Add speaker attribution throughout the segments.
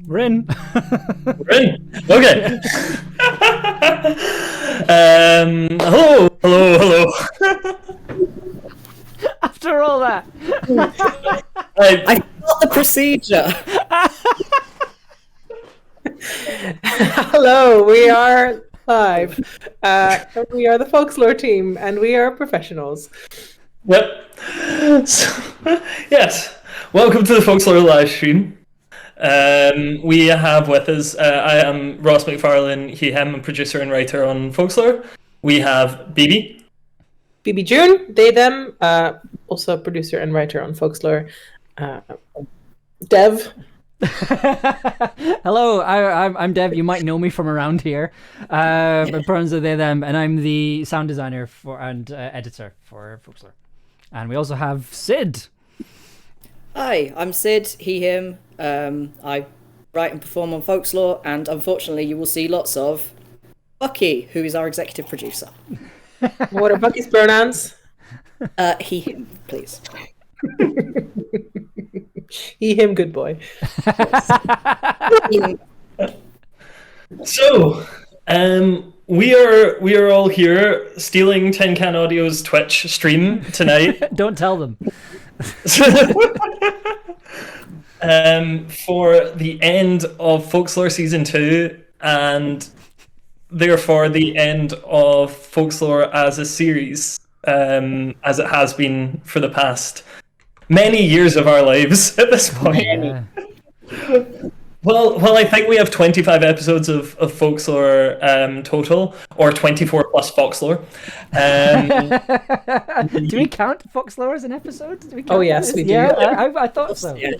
Speaker 1: We're in.
Speaker 2: We're in. Okay. Hello.
Speaker 1: After all that.
Speaker 3: I forgot the procedure. Hello, we are live. We are the Folxlore team, and we are professionals.
Speaker 2: Yep. Yes. Welcome to the Folxlore live stream. We have with us, I am Ross McFarlane, him, producer and writer on Folxlore. We have BB.
Speaker 3: BB June, they, them, also producer and writer on Folxlore. Dev.
Speaker 1: Hello, I'm Dev. You might know me from around here. My pronouns are they, them, and I'm the sound designer and editor for Folxlore. And we also have Sid.
Speaker 4: Hi, I'm Sid, he, him. I write and perform on Folxlore, and unfortunately you will see lots of Bucky, who is our executive producer.
Speaker 3: What are Bucky's pronouns?
Speaker 4: He, him, please.
Speaker 3: He, him, good boy.
Speaker 2: So, we are all here stealing Tin Can Audio's Twitch stream tonight.
Speaker 1: Don't tell them.
Speaker 2: For the end of Folxlore Season 2, and therefore the end of Folxlore as a series, as it has been for the past many years of our lives at this point.
Speaker 1: Yeah.
Speaker 2: Well, I think we have 25 episodes of Folxlore total, or 24 plus Folxlore.
Speaker 1: Do we count Folxlore as an episode? Do we count
Speaker 3: Oh, yes,
Speaker 1: this?
Speaker 3: we do.
Speaker 1: Yeah, I thought so.
Speaker 4: Yeah.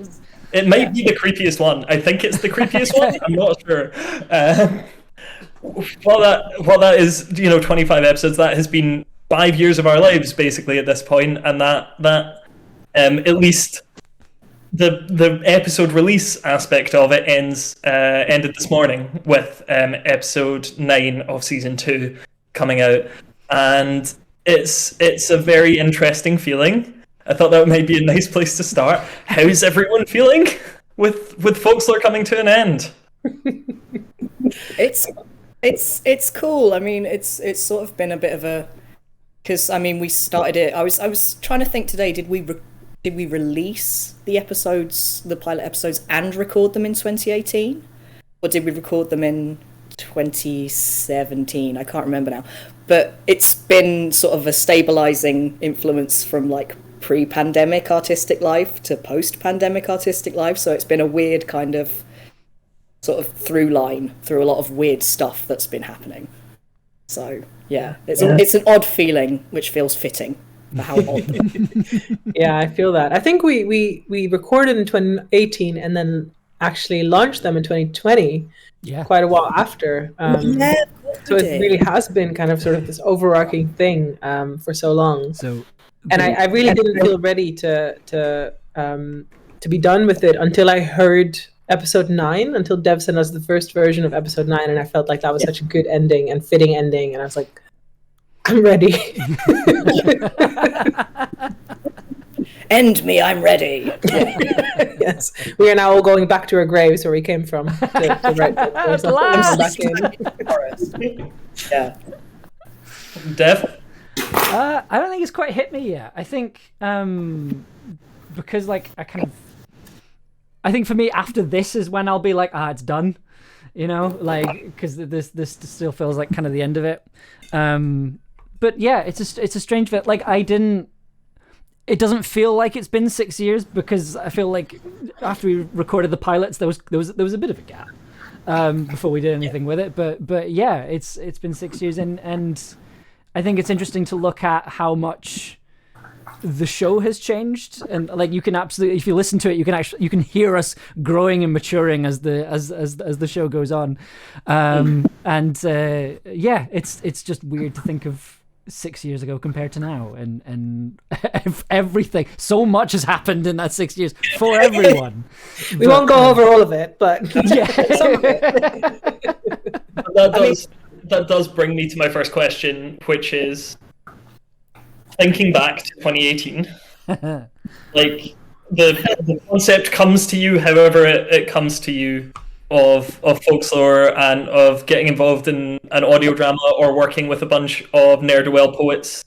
Speaker 2: It might be the creepiest one. I think it's the creepiest one. I'm not sure. Well, that is, 25 episodes. That has been 5 years of our lives basically at this point, and that at least the episode release aspect of it ended this morning with episode 9 of season 2 coming out, and it's a very interesting feeling. I thought that might be a nice place to start. How's everyone feeling with Folxlore coming to an end?
Speaker 4: It's cool. I mean, it's sort of been a bit of a, because I mean we started it. I was trying to think today. Did we release the episodes, the pilot episodes, and record them in 2018, or did we record them in 2017? I can't remember now. But it's been sort of a stabilizing influence from like pre-pandemic artistic life to post-pandemic artistic life. So it's been a weird kind of sort of through line through a lot of weird stuff that's been happening. So yeah, it's an odd feeling, which feels fitting for how odd.
Speaker 3: Yeah, I feel that. I think we recorded in 2018 and then actually launched them in 2020.
Speaker 1: Yeah.
Speaker 3: Quite a while after.
Speaker 4: Yeah,
Speaker 3: so it really has been kind of sort of this overarching thing for so long.
Speaker 1: So,
Speaker 3: and I really didn't feel ready to be done with it until I heard episode 9, until Dev sent us the first version of episode 9, and I felt like that was such a good ending and fitting ending, and I was like, I'm ready.
Speaker 4: End me, I'm ready.
Speaker 3: Yes, we are now all going back to our graves where we came from to write this. Back in.
Speaker 4: Yeah.
Speaker 2: Dev?
Speaker 1: I don't think it's quite hit me yet. I think because like I think for me after this is when I'll be like, it's done, like because this still feels like kind of the end of it. But yeah, it's a strange bit. Like it doesn't feel like it's been 6 years because I feel like after we recorded the pilots, there was a bit of a gap before we did anything with it. But yeah, it's been 6 years, and I think it's interesting to look at how much the show has changed, and like you can absolutely, if you listen to it, you can hear us growing and maturing as the show goes on, yeah, it's just weird to think of 6 years ago compared to now, and everything, so much has happened in that 6 years for everyone.
Speaker 3: We won't go over all of it, but
Speaker 1: yeah.
Speaker 3: Some of it.
Speaker 2: That does bring me to my first question, which is thinking back to 2018. Like the concept comes to you, however it comes to you, of Folxlore and of getting involved in an audio drama or working with a bunch of ne'er-do-well poets.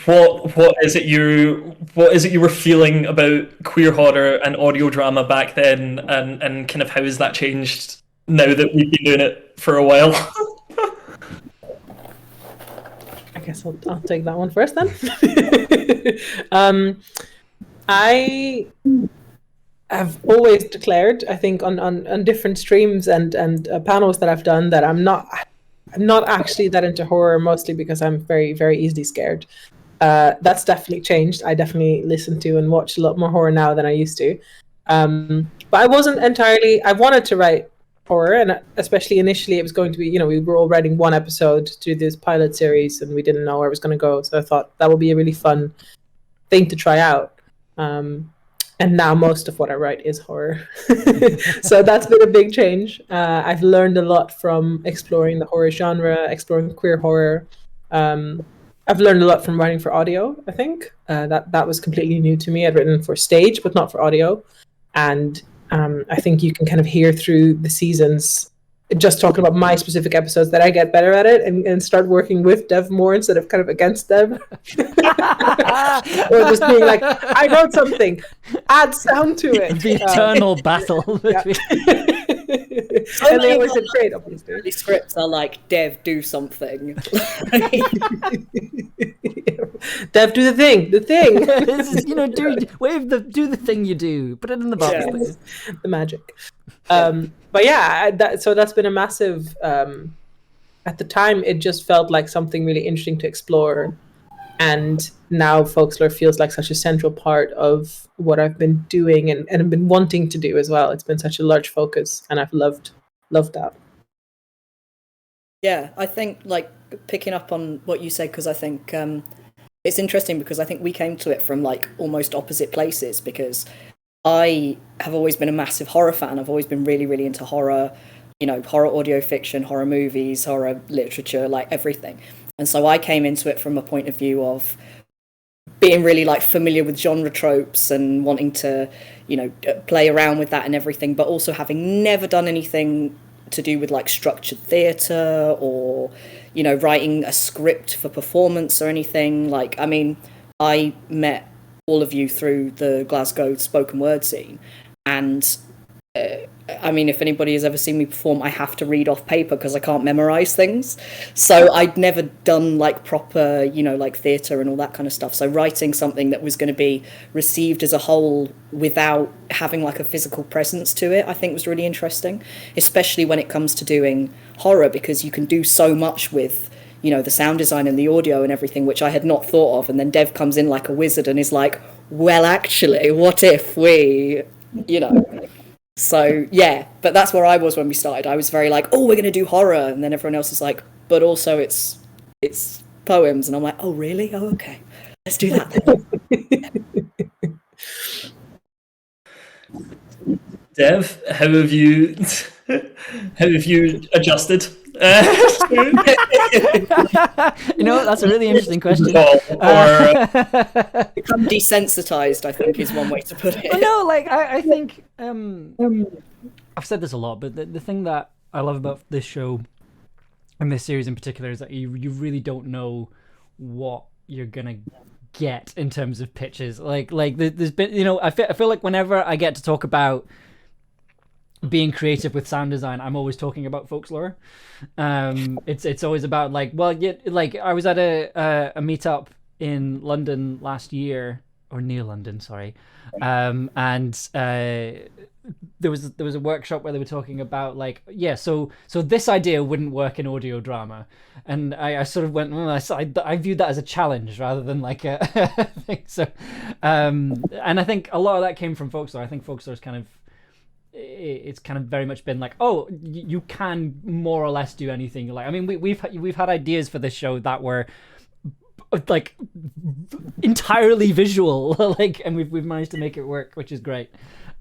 Speaker 2: What is it you were feeling about queer horror and audio drama back then, and kind of how has that changed now that we've been doing it for a while?
Speaker 3: I guess I'll take that one first then. I have always declared, I think, on different streams and panels that I've done, that I'm not actually that into horror, mostly because I'm very, very easily scared. That's definitely changed. I definitely listen to and watch a lot more horror now than I used to. But I wasn't entirely. I wanted to write horror, and especially initially, it was going to be. We were all writing one episode to do this pilot series, and we didn't know where it was going to go. So I thought that would be a really fun thing to try out. And now most of what I write is horror. So that's been a big change. I've learned a lot from exploring the horror genre, exploring queer horror. I've learned a lot from writing for audio, I think. That was completely new to me. I'd written for stage, but not for audio. And I think you can kind of hear through the seasons, just talking about my specific episodes, that I get better at it and start working with Dev more instead of kind of against Dev. Or just being like, I wrote something, add sound to it.
Speaker 1: The eternal battle between...
Speaker 3: And they always said great, obviously.
Speaker 4: The scripts are like, Dev, do something.
Speaker 3: Dev, do the thing.
Speaker 1: This is, do the thing you do. Put it in the box.
Speaker 3: Yeah. The magic. But yeah, so that's been a massive. At the time, it just felt like something really interesting to explore, and now Folxlore feels like such a central part of what I've been doing and have been wanting to do as well. It's been such a large focus, and I've loved that.
Speaker 4: Yeah, I think like picking up on what you said, because I think it's interesting because I think we came to it from like almost opposite places, because I have always been a massive horror fan. I've always been really, really into horror, horror audio fiction, horror movies, horror literature, like everything. And so I came into it from a point of view of being really like familiar with genre tropes and wanting to, play around with that and everything, but also having never done anything to do with like structured theatre or, writing a script for performance or anything. Like, I mean, I met all of you through the Glasgow spoken word scene, and I mean, if anybody has ever seen me perform, I have to read off paper because I can't memorize things. So I'd never done like proper, like theatre and all that kind of stuff. So writing something that was going to be received as a whole without having like a physical presence to it, I think was really interesting, especially when it comes to doing horror, because you can do so much with the sound design and the audio and everything, which I had not thought of. And then Dev comes in like a wizard and is like, well, actually, what if we, So, yeah, but that's where I was when we started. I was very like, oh, we're going to do horror. And then everyone else is like, but also it's poems. And I'm like, oh, really? Oh, okay. Let's do that then.
Speaker 2: Dev, how have you adjusted?
Speaker 1: That's a really interesting question.
Speaker 4: Become desensitized, I think, is one way to put it.
Speaker 1: Well, no, like I think I've said this a lot, but the thing that I love about this show and this series in particular is that you really don't know what you're gonna get in terms of pitches. Like there's been, I feel like whenever I get to talk about being creative with sound design, I'm always talking about Folxlore. It's always about like, well, yeah, like I was at a meetup in London last year, or near London, sorry, and there was a workshop where they were talking about like, yeah, so this idea wouldn't work in audio drama, and I sort of went, I viewed that as a challenge rather than like a thing. So, and I think a lot of that came from Folxlore. I think Folxlore's it's kind of very much been like, oh, you can more or less do anything. Like, I mean, we've had ideas for this show that were like entirely visual, like, and we've managed to make it work, which is great.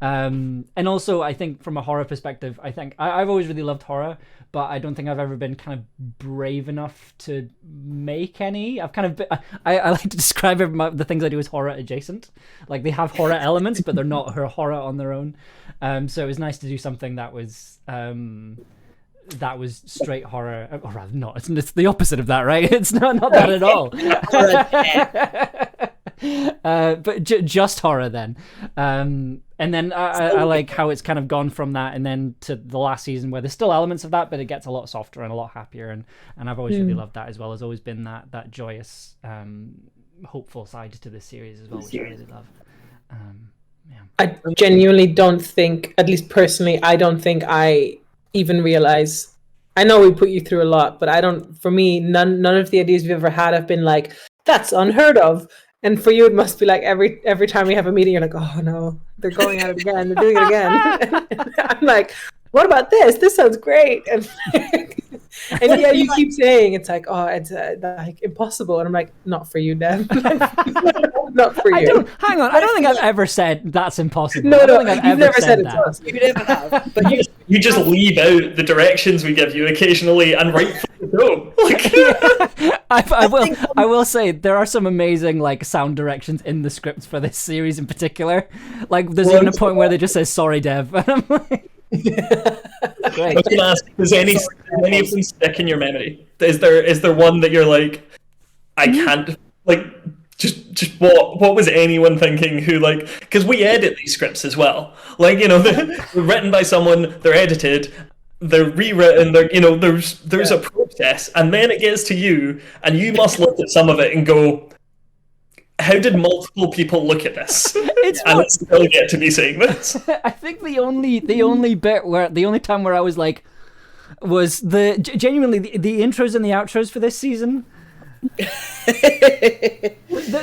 Speaker 1: And also, I think from a horror perspective, I think I've always really loved horror, but I don't think I've ever been kind of brave enough to make any. I've kind of been, I like to describe the things I do as horror adjacent. Like, they have horror elements, but they're not horror on their own. So it was nice to do something that was straight horror, or rather not. It's the opposite of that, right? It's not that at all. But just horror then. And then I like how it's kind of gone from that and then to the last season where there's still elements of that, but it gets a lot softer and a lot happier. And I've always really loved that as well. There's always been that joyous, hopeful side to this series as well, which I really love. Yeah.
Speaker 3: I genuinely don't think, at least personally, I don't think I even realize. I know we put you through a lot, but I don't. For me, none of the ideas we've ever had have been like, that's unheard of. And for you, it must be like every time we have a meeting, you're like, oh no, they're going at it again. They're doing it again. And I'm like, what about this? This sounds great. And yeah, you keep saying it's like, oh, it's like impossible. And I'm like, not for you, Dev. Not for you.
Speaker 1: Hang on. I don't think I've ever said that's impossible.
Speaker 3: No,
Speaker 1: I don't think I've
Speaker 3: you've
Speaker 1: ever
Speaker 3: never said it
Speaker 1: that.
Speaker 3: to us.
Speaker 4: You never have. But
Speaker 2: You just leave out the directions we give you occasionally, and rightfully so.
Speaker 1: I will say there are some amazing like sound directions in the scripts for this series in particular. Like there's even a point where they just say sorry, Dev. And I'm like,
Speaker 2: I was going to ask, does any of them stick in your memory? Is there one that you're like, I can't, like, just what was anyone thinking who, like, because we edit these scripts as well. Like, you know, they're written by someone, they're edited, they're rewritten, there's a process, and then it gets to you, and you must look at some of it and go, how did multiple people look at this? And still get to be saying this.
Speaker 1: I think the only time where I was like, was genuinely the intros and the outros for this season.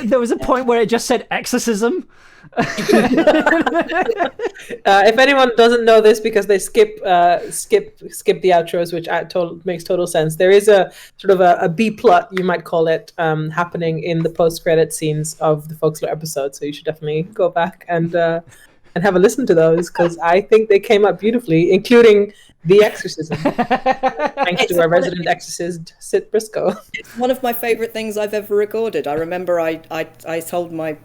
Speaker 1: There was a point where it just said exorcism.
Speaker 3: If anyone doesn't know this because they skip the outros, which makes total sense, there is a sort of a B plot, you might call it, happening in the post-credit scenes of the Folxlore episode. So you should definitely go back and have a listen to those, because I think they came out beautifully, including the exorcism. Thanks to our resident exorcist, Sid Briscoe.
Speaker 4: It's one of my favourite things I've ever recorded. I remember I told my...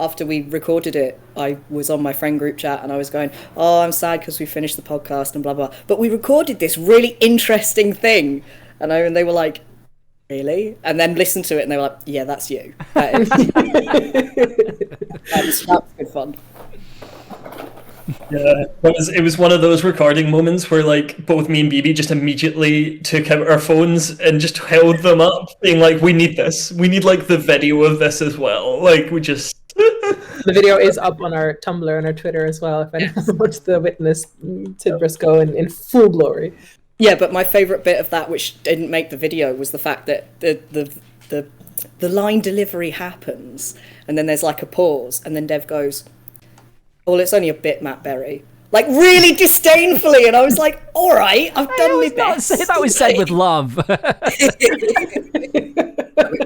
Speaker 4: after we recorded it, I was on my friend group chat and I was going, oh, I'm sad because we finished the podcast and blah, blah. But we recorded this really interesting thing. And they were like, really? And then listened to it and they were like, yeah, that's you. That's good fun.
Speaker 2: Yeah, it was one of those recording moments where, like, both me and BB just immediately took out our phones and just held them up, being like, we need this. We need, like, the video of this as well. Like, we just...
Speaker 3: The video is up on our Tumblr and our Twitter as well, if anyone wants to witness Sid Briscoe in full glory.
Speaker 4: Yeah, but my favourite bit of that, which didn't make the video, was the fact that the line delivery happens, and then there's, like, a pause, and then Dev goes... well, it's only a bit, Matt Berry. Like, really disdainfully. And I was like, all right, I've done my best.
Speaker 1: That was said with love.
Speaker 4: It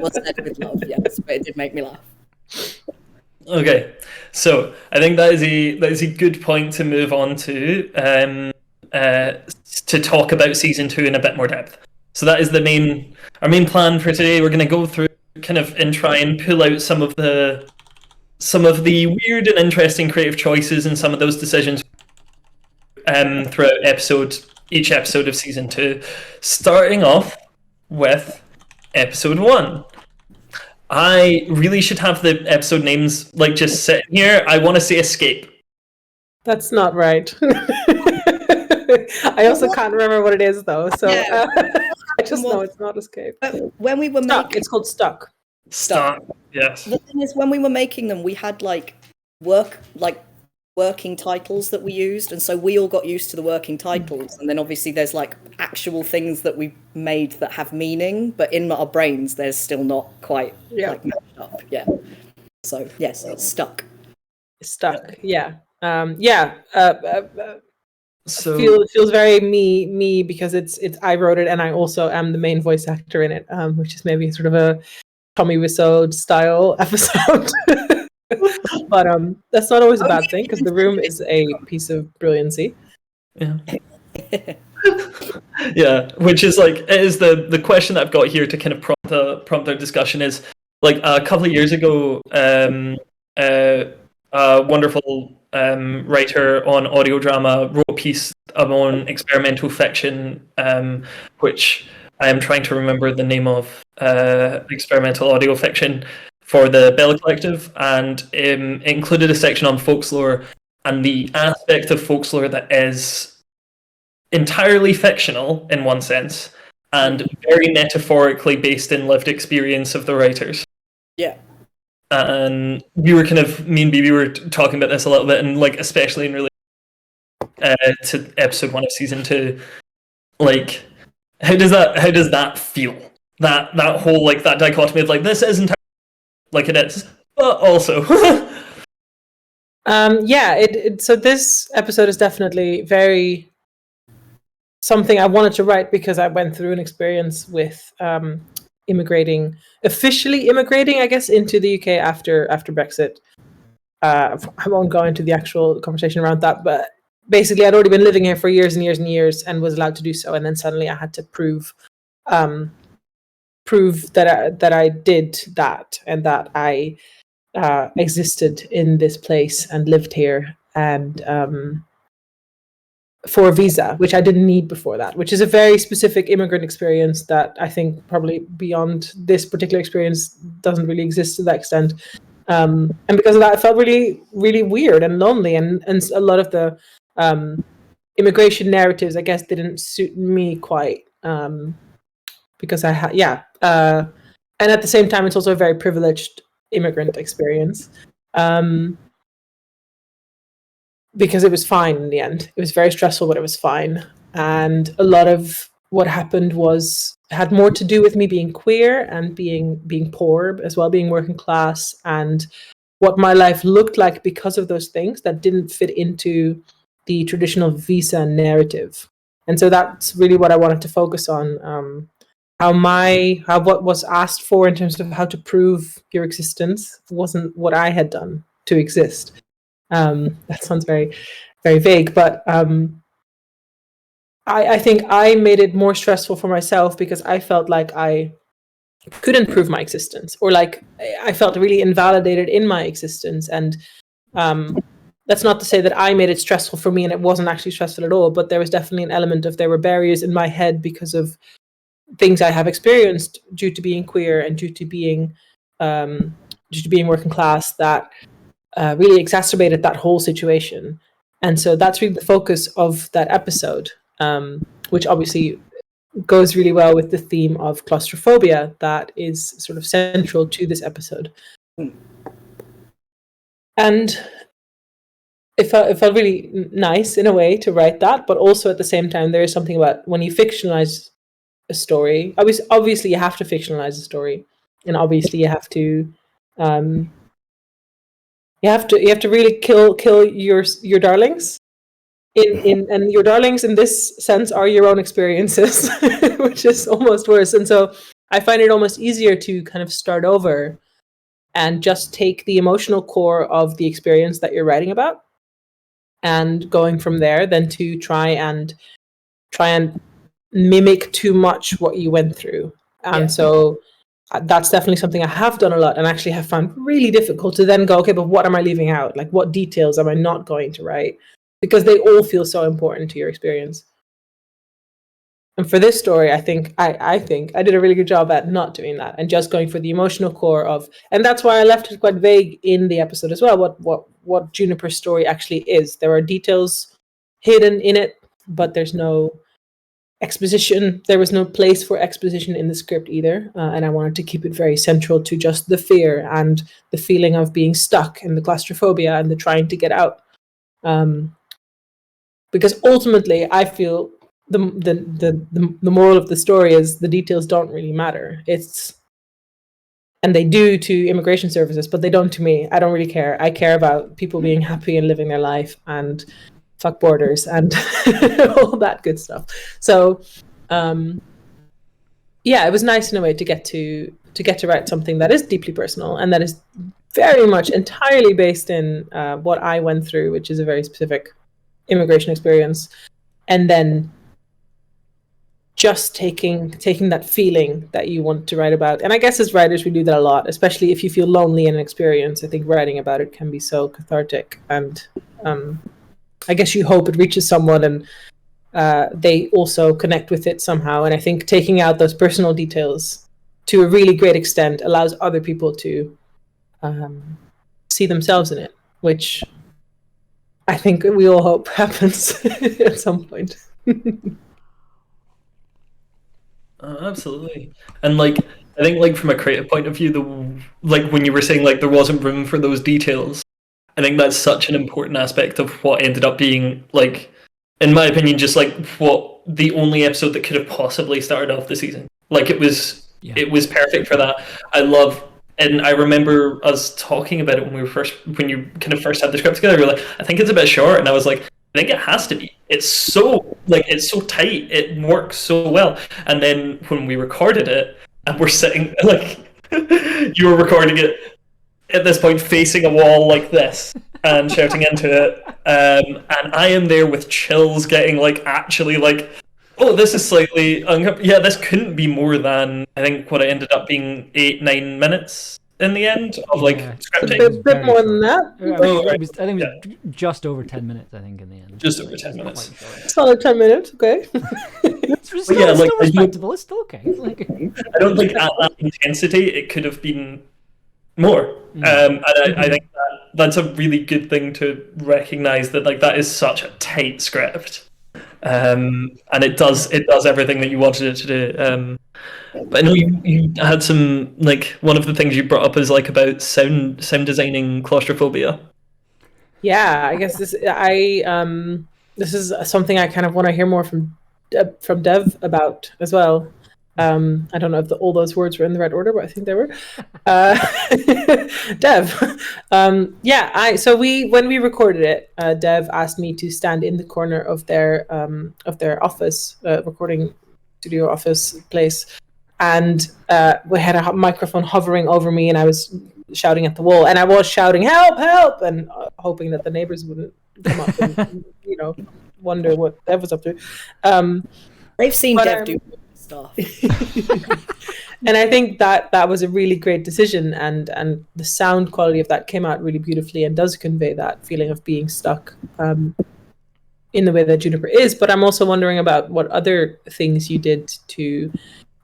Speaker 4: was said with love, yes, but it did make me laugh.
Speaker 2: Okay, so I think that is a good point to move on to talk about season 2 in a bit more depth. So that is our main plan for today. We're going to go through kind of and try and pull out some of the weird and interesting creative choices and some of those decisions throughout each episode of season 2, starting off with episode 1. I really should have the episode names like just sitting here. I want to say Escape.
Speaker 3: That's not right. I also can't remember what it is though, so
Speaker 4: Yeah.
Speaker 3: I just know it's not Escape.
Speaker 4: But when we were
Speaker 3: Stuck. It's called Stuck.
Speaker 2: Yes.
Speaker 4: The thing is, when we were making them, we had working titles that we used, and so we all got used to the working titles. And then obviously there's like actual things that we made that have meaning, but in our brains there's still not quite like matched up. Yeah. So yes, it's Stuck.
Speaker 3: Stuck. Yeah.
Speaker 2: So
Speaker 3: feels very me because it's I wrote it and I also am the main voice actor in it, which is maybe sort of a Tommy Wiseau style episode. But that's not always a bad thing, because The Room is a piece of brilliancy.
Speaker 2: yeah. Yeah, which is like, it is the question that I've got here to kind of prompt our discussion is, like, a couple of years ago, a wonderful writer on audio drama wrote a piece on experimental fiction, which I am trying to remember the name of, experimental audio fiction, for the Bella Collective, and it included a section on folklore and the aspect of folklore that is entirely fictional in one sense and very metaphorically based in lived experience of the writers.
Speaker 4: Yeah.
Speaker 2: And me and BB were talking about this a little bit, and like especially in relation to episode 1 of season 2, like how does that feel? That whole, like, that dichotomy of like, this is entirely like it is, but also.
Speaker 3: So this episode is definitely very something I wanted to write because I went through an experience with officially immigrating, I guess, into the UK after Brexit. I won't go into the actual conversation around that, but basically I'd already been living here for years and years and years and was allowed to do so, and then suddenly I had to prove that I did that and that I existed in this place and lived here, and for a visa, which I didn't need before that, which is a very specific immigrant experience that I think probably beyond this particular experience doesn't really exist to that extent. And because of that, I felt really, really weird and lonely, and a lot of the immigration narratives, I guess, didn't suit me quite, because and at the same time, it's also a very privileged immigrant experience, because it was fine in the end. It was very stressful, but it was fine. And a lot of what happened had more to do with me being queer and being poor as well, being working class, and what my life looked like because of those things that didn't fit into the traditional visa narrative. And so that's really what I wanted to focus on. How what was asked for in terms of how to prove your existence wasn't what I had done to exist. That sounds very, very vague, but I think I made it more stressful for myself because I felt like I couldn't prove my existence, or like I felt really invalidated in my existence. And that's not to say that I made it stressful for me and it wasn't actually stressful at all, but there was definitely an element of there were barriers in my head because of things I have experienced due to being queer and due to being working class that really exacerbated that whole situation. And so that's really the focus of that episode, which obviously goes really well with the theme of claustrophobia that is sort of central to this episode. And it felt really nice in a way to write that, but also at the same time, there is something about when you fictionalize a story. Obviously, you have to fictionalize a story, and obviously, you have to really kill your darlings. And your darlings in this sense are your own experiences, which is almost worse. And so I find it almost easier to kind of start over and just take the emotional core of the experience that you're writing about and going from there than to try and mimic too much what you went through. And so that's definitely something I have done a lot and actually have found really difficult to then go, okay, but what am I leaving out? Like, what details am I not going to write? Because they all feel so important to your experience. And for this story, I think I did a really good job at not doing that and just going for the emotional core of, and that's why I left it quite vague in the episode as well, what Juniper's story actually is. There are details hidden in it, but there's no exposition. There was no place for exposition in the script either, and I wanted to keep it very central to just the fear and the feeling of being stuck and the claustrophobia and the trying to get out. Because ultimately, I feel the moral of the story is the details don't really matter. And they do to immigration services, but they don't to me. I don't really care. I care about people being happy and living their life and fuck borders and all that good stuff. So, it was nice in a way to get to write something that is deeply personal and that is very much entirely based in what I went through, which is a very specific immigration experience, and then just taking that feeling that you want to write about. And I guess as writers we do that a lot, especially if you feel lonely in an experience. I think writing about it can be so cathartic, and I guess you hope it reaches someone and they also connect with it somehow. And I think taking out those personal details to a really great extent allows other people to see themselves in it, which I think we all hope happens at some point.
Speaker 2: Absolutely. And I think from a creative point of view, when you were saying there wasn't room for those details, I think that's such an important aspect of what ended up being in my opinion, just what the only episode that could have possibly started off the season. It was perfect for that. I love And I remember us talking about it when you kind of first had the script together. You were like, I think it's a bit short, and I was like, I think it has to be. It's so tight. It works so well. And then when we recorded it, and we're sitting like you were recording it at this point facing a wall like this and shouting into it, and I am there with chills, getting like actually like, oh, this is slightly yeah, this couldn't be more than I think what it ended up being 8-9 minutes in the end of like scripting.
Speaker 3: A bit more than that.
Speaker 1: I think it was just over 10 minutes. I think in the end.
Speaker 2: Just over 10 minutes.
Speaker 3: Solid 10 minutes. Okay.
Speaker 1: It's still respectable. It's still okay. Like,
Speaker 2: I don't think at that intensity it could have been more. And I think that's a really good thing to recognize, that like that is such a tight script. And it does everything that you wanted it to do. But I know you had some, like, one of the things you brought up is like about sound designing claustrophobia.
Speaker 3: Yeah, I guess this is something I kind of want to hear more from Dev about as well. I don't know if all those words were in the right order, but I think they were. Dev, So when we recorded it, Dev asked me to stand in the corner of their office, recording studio office place, and we had a microphone hovering over me, and I was shouting at the wall, and I was shouting "help, help," and hoping that the neighbors wouldn't come up and wonder what Dev was up to.
Speaker 4: They've seen Dev do stuff.
Speaker 3: And I think that was a really great decision, and the sound quality of that came out really beautifully and does convey that feeling of being stuck in the way that Juniper is. But I'm also wondering about what other things you did to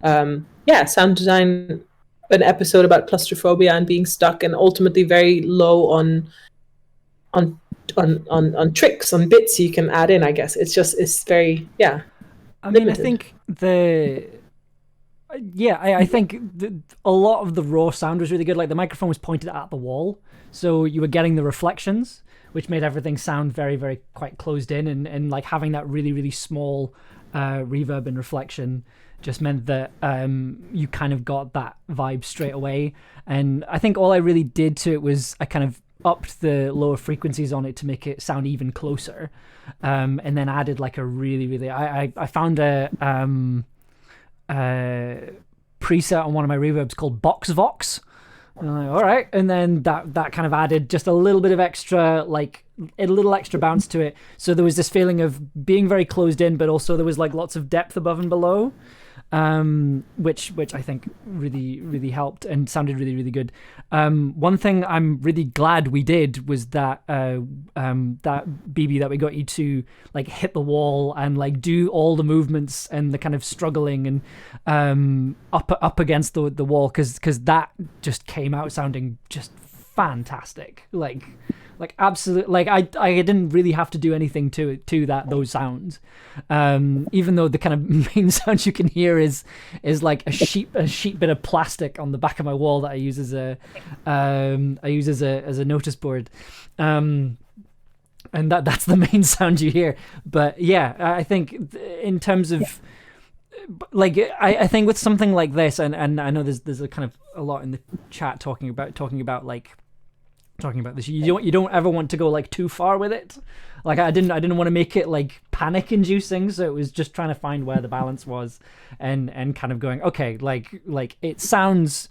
Speaker 3: sound design an episode about claustrophobia and being stuck, and ultimately very low on tricks, on bits you can add in. I guess it's very
Speaker 1: I mean, limited. I think I think a lot of the raw sound was really good. Like the microphone was pointed at the wall, so you were getting the reflections, which made everything sound very, very quite closed in, and like having that really, really small reverb and reflection just meant that you kind of got that vibe straight away. And I think all I really did to it was I kind of upped the lower frequencies on it to make it sound even closer, and then added like a really, really I found a preset on one of my reverbs called Box Vox. And I'm like, all right, and then that kind of added just a little bit of extra, like a little extra bounce to it. So there was this feeling of being very closed in, but also there was like lots of depth above and below, which I think really, really helped and sounded really, really good. One thing I'm really glad we did was that that BB that we got you to like hit the wall and like do all the movements and the kind of struggling and up against the wall, because that just came out sounding just fantastic. Like absolute, like I didn't really have to do anything to those sounds, even though the kind of main sound you can hear is like a sheet bit of plastic on the back of my wall that I use as a notice board, and that's the main sound you hear. But yeah, I think in terms of like I think with something like this, and I know there's a kind of a lot in the chat talking about this, you don't ever want to go like too far with it. Like I didn't want to make it like panic inducing, so it was just trying to find where the balance was, and kind of going, okay, like it sounds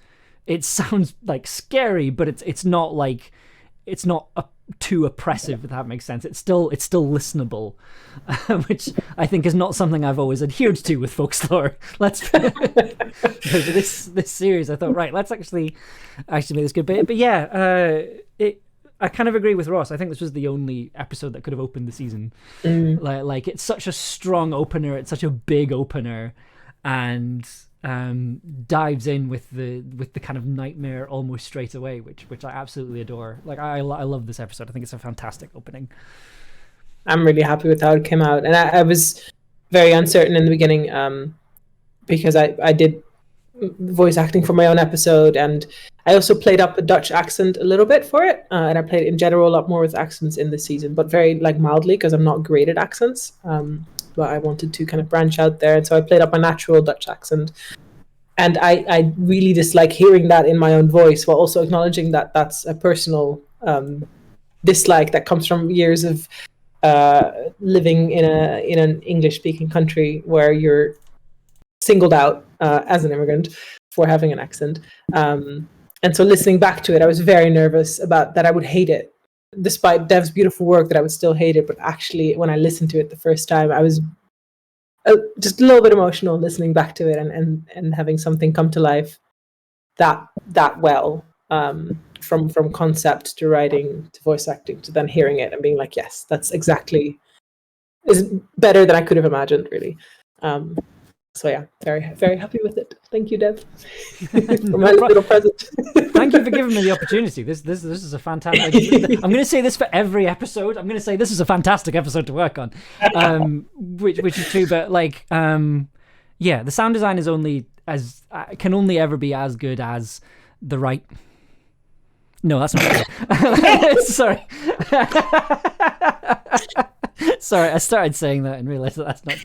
Speaker 1: like scary, but it's not too oppressive, if that makes sense. It's still listenable, which I think is not something I've always adhered to with Folxlore. This series, I thought, right, let's actually make this good. But yeah, I kind of agree with Ross. I think this was the only episode that could have opened the season. Like it's such a strong opener. It's such a big opener, and dives in with the kind of nightmare almost straight away, which I absolutely adore. Like I love this episode. I think it's a fantastic opening.
Speaker 3: I'm really happy with how it came out, and I was very uncertain in the beginning because I did voice acting for my own episode, and I also played up a Dutch accent a little bit for it, and I played in general a lot more with accents in this season, but very like mildly, because I'm not great at accents. But I wanted to kind of branch out there, and so I played up a natural Dutch accent. and I really dislike hearing that in my own voice, while also acknowledging that that's a personal dislike that comes from years of living in an English speaking country where you're singled out as an immigrant for having an accent. And so listening back to it, I was very nervous about that I would hate it, despite Dev's beautiful work, that I would still hate it. But actually, when I listened to it the first time, I was just a little bit emotional listening back to it, and having something come to life that well, from concept to writing to voice acting to then hearing it and being like, yes, that's exactly is better than I could have imagined, really. So yeah, very, very happy with it. Thank you, Dev, for my little present.
Speaker 1: Thank you for giving me the opportunity. This is a fantastic. I'm going to say this for every episode. I'm going to say this is a fantastic episode to work on, which is true. But like, yeah, the sound design is only can only ever be as good as the right. No, that's not true. Sorry. Sorry, I started saying that and realised that that's not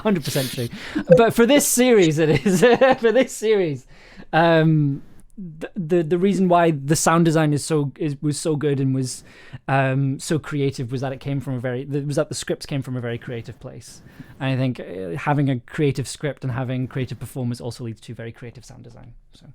Speaker 1: 100% true. But for this series, it is. For this series, the reason why the sound design was so good and was so creative was that it came from the scripts came from a very creative place. And I think having a creative script and having creative performers also leads to very creative sound design. So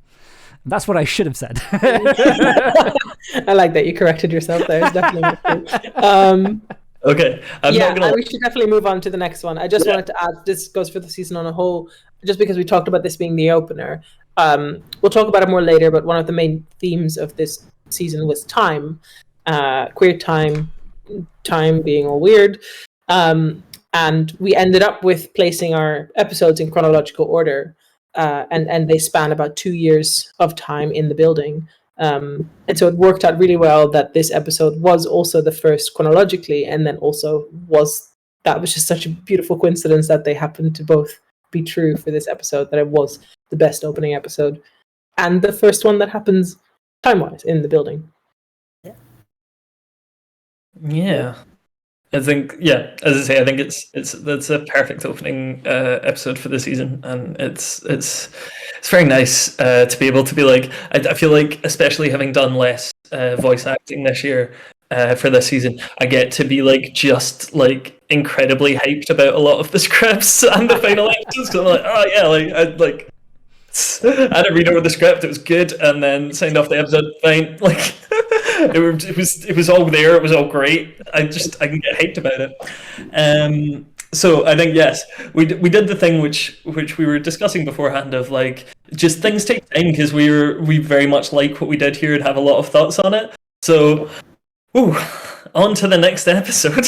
Speaker 1: that's what I should have said.
Speaker 3: I like that you corrected yourself there. It's definitely
Speaker 2: Okay.
Speaker 3: We should definitely move on to the next one. I just wanted to add, this goes for the season on a whole, just because we talked about this being the opener. We'll talk about it more later, but one of the main themes of this season was time, queer time being all weird. And we ended up with placing our episodes in chronological order, and they span about 2 years of time in the building. And so it worked out really well that this episode was also the first chronologically, and then also that was just such a beautiful coincidence that they happened to both be true for this episode, that it was the best opening episode and the first one that happens time-wise in the building.
Speaker 2: Yeah. I think, as I say, I think that's a perfect opening episode for the season, and it's very nice to be able to be like, I feel like, especially having done less voice acting this year for this season, I get to be like just like incredibly hyped about a lot of the scripts and the final episodes, because I'm like, oh yeah, I didn't read over the script, it was good, and then signed off the episode, fine, like. It was all there. It was all great. I can get hyped about it. So I think yes, we did the thing which we were discussing beforehand of like just things take time, because we very much like what we did here and have a lot of thoughts on it. So, on to the next episode.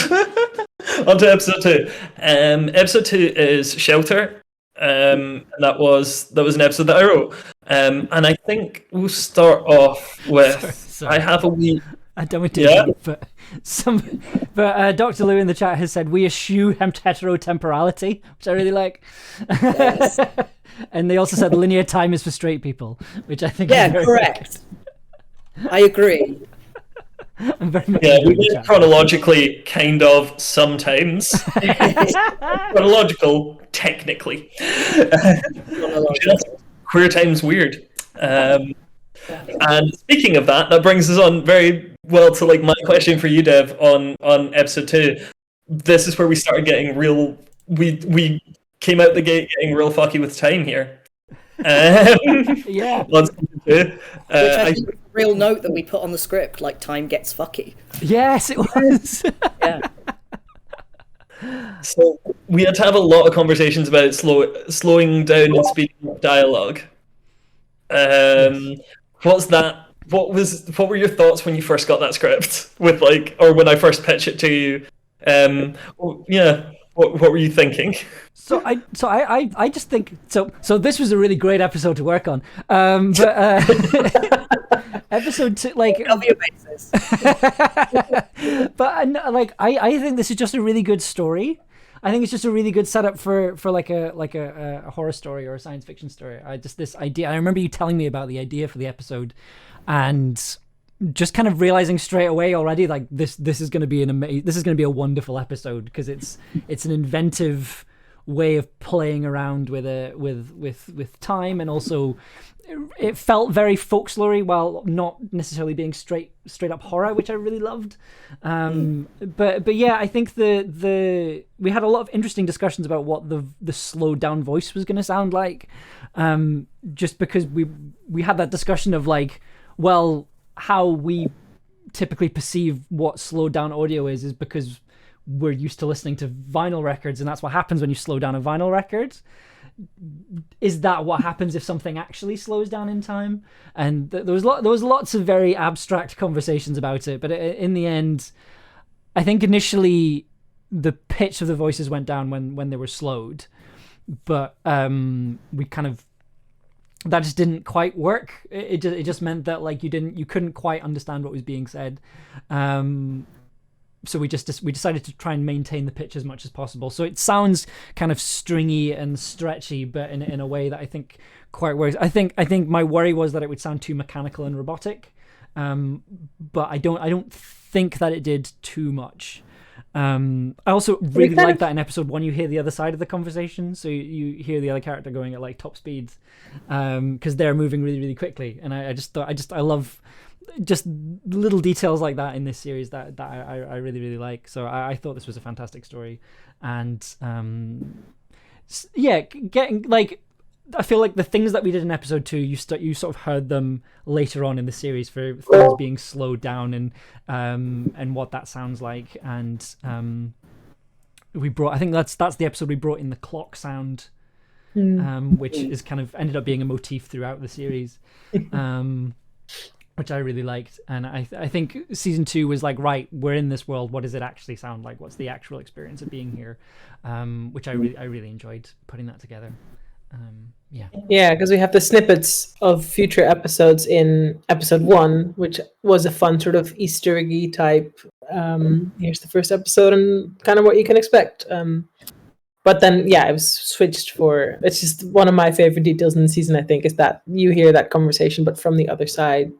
Speaker 2: On to episode 2. Episode 2 is Shelter. And that was an episode that I wrote. And I think we'll start off with. Sorry. I have a wee.
Speaker 1: I don't want to do that, but Dr. Lou in the chat has said we eschew heterotemporality, which I really like. Yes. And they also said linear time is for straight people, which I think is very
Speaker 4: correct. I agree.
Speaker 1: I'm very much
Speaker 2: we do it chronologically, kind of, sometimes. Chronological, technically. Queer time's weird. And speaking of that brings us on very well to like my question for you, Dev, on episode 2. This is where we started getting real. We came out the gate getting real fucky with time here.
Speaker 1: Yeah.
Speaker 4: Which I think was a real note that we put on the script, like time gets fucky.
Speaker 1: Yes, it was.
Speaker 4: Yeah.
Speaker 2: So we had to have a lot of conversations about slowing down and speeding up dialogue. What's that? What were your thoughts when you first got that script? Or when I first pitched it to you? What were you thinking?
Speaker 1: So I just think so this was a really great episode to work on. But episode 2, like,
Speaker 4: I'll be a basis.
Speaker 1: But I think this is just a really good story. I think it's just a really good setup for like a horror story or a science fiction story. This idea. I remember you telling me about the idea for the episode, and just kind of realizing straight away already, like this is going to be this is going to be a wonderful episode, because it's an inventive, way of playing around with time, and also it felt very folklore while not necessarily being straight up horror, which I really loved. But yeah, I think we had a lot of interesting discussions about what the slowed down voice was going to sound like, just because we had that discussion of like, well, how we typically perceive what slowed down audio is because we're used to listening to vinyl records, and that's what happens when you slow down a vinyl record. Is that what happens if something actually slows down in time? And there was lots of very abstract conversations about it, but in the end, I think initially the pitch of the voices went down when they were slowed, but we kind of, that just didn't quite work. It just meant that like you couldn't quite understand what was being said. So we decided to try and maintain the pitch as much as possible. So it sounds kind of stringy and stretchy, but in a way that I think quite works. I think my worry was that it would sound too mechanical and robotic, but I don't think that it did too much. I also really like that in episode 1 you hear the other side of the conversation, so you hear the other character going at like top speeds, because they're moving really, really quickly, and I love just little details like that in this series that I really, really like. So I thought this was a fantastic story, and getting like, I feel like the things that we did in episode 2, you sort of heard them later on in the series for things being slowed down and what that sounds like. And I think that's the episode we brought in the clock sound, which is kind of ended up being a motif throughout the series, which I really liked. And I think season 2 was like, right, we're in this world. What does it actually sound like? What's the actual experience of being here? Which I really enjoyed putting that together. Yeah, because we have the snippets of future episodes in episode 1, which was a fun sort of Easter eggy type. Here's the first episode and kind of what you can expect. But then, yeah, it was switched for. It's just one of my favorite details in the season, I think, is that you hear that conversation, but from the other side.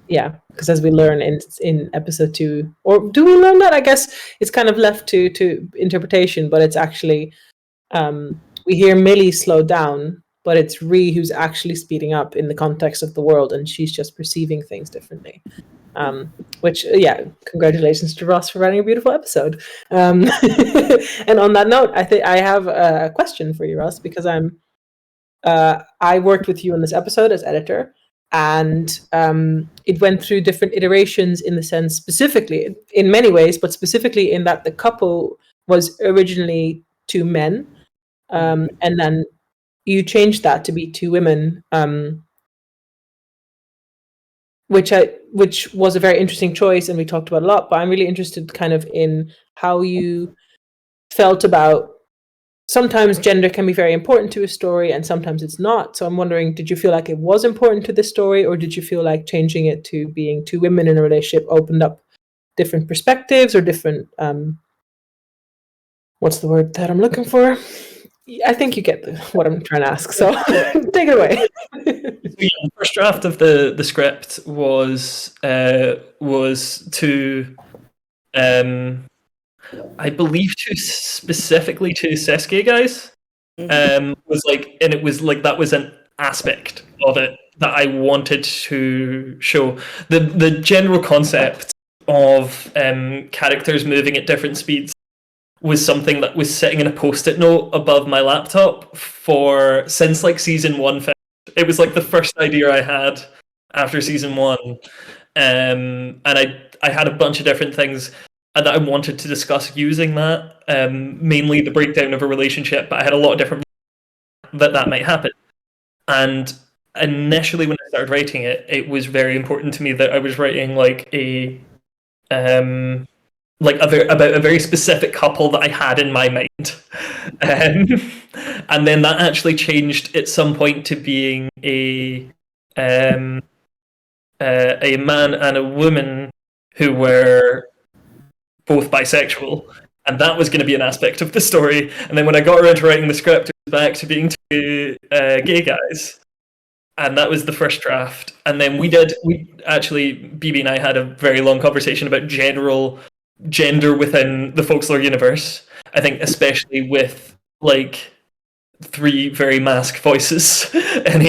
Speaker 1: Yeah, because as we learn in episode 2, or do we learn that? I guess it's kind of left to interpretation, but it's actually. We hear Millie slow down, but it's Ree who's actually speeding up in the context of the world, and she's just perceiving things differently. Which, yeah, congratulations to Ross for writing a beautiful episode. And on that note, I have a question for you, Ross, because I worked with you on this episode as editor, and it went through different iterations in the sense, specifically, in many ways, but specifically in that the couple was originally 2 men. And then you changed that to be 2 women, which was a very interesting choice, and we talked about a lot. But I'm really interested, kind of, in how you felt about. Sometimes gender can be very important to a story, and sometimes it's not. So I'm wondering, did you feel like it was important to the story, or did you feel like changing it to being 2 women in a relationship opened up different perspectives or different? What's the word that I'm looking for? I think you get what I'm trying to ask, so take it away.
Speaker 2: The first draft of the script was to, I believe, specifically to Sasuke guys. Was like, and it was like that was an aspect of it that I wanted to show. The general concept of characters moving at different speeds was something that was sitting in a post-it note above my laptop since like season 1 finished. It was like the first idea I had after season 1, and I had a bunch of different things that I wanted to discuss using that, mainly the breakdown of a relationship, but I had a lot of different that might happen. And initially when I started writing it, it was very important to me that I was writing like about a very specific couple that I had in my mind, and then that actually changed at some point to being a man and a woman who were both bisexual, and that was going to be an aspect of the story. And then when I got around to writing the script, it was back to being 2 gay guys, and that was the first draft. And then we actually, BB and I had a very long conversation about general gender within the Folxlore universe. I think especially with like 3 very mask voices in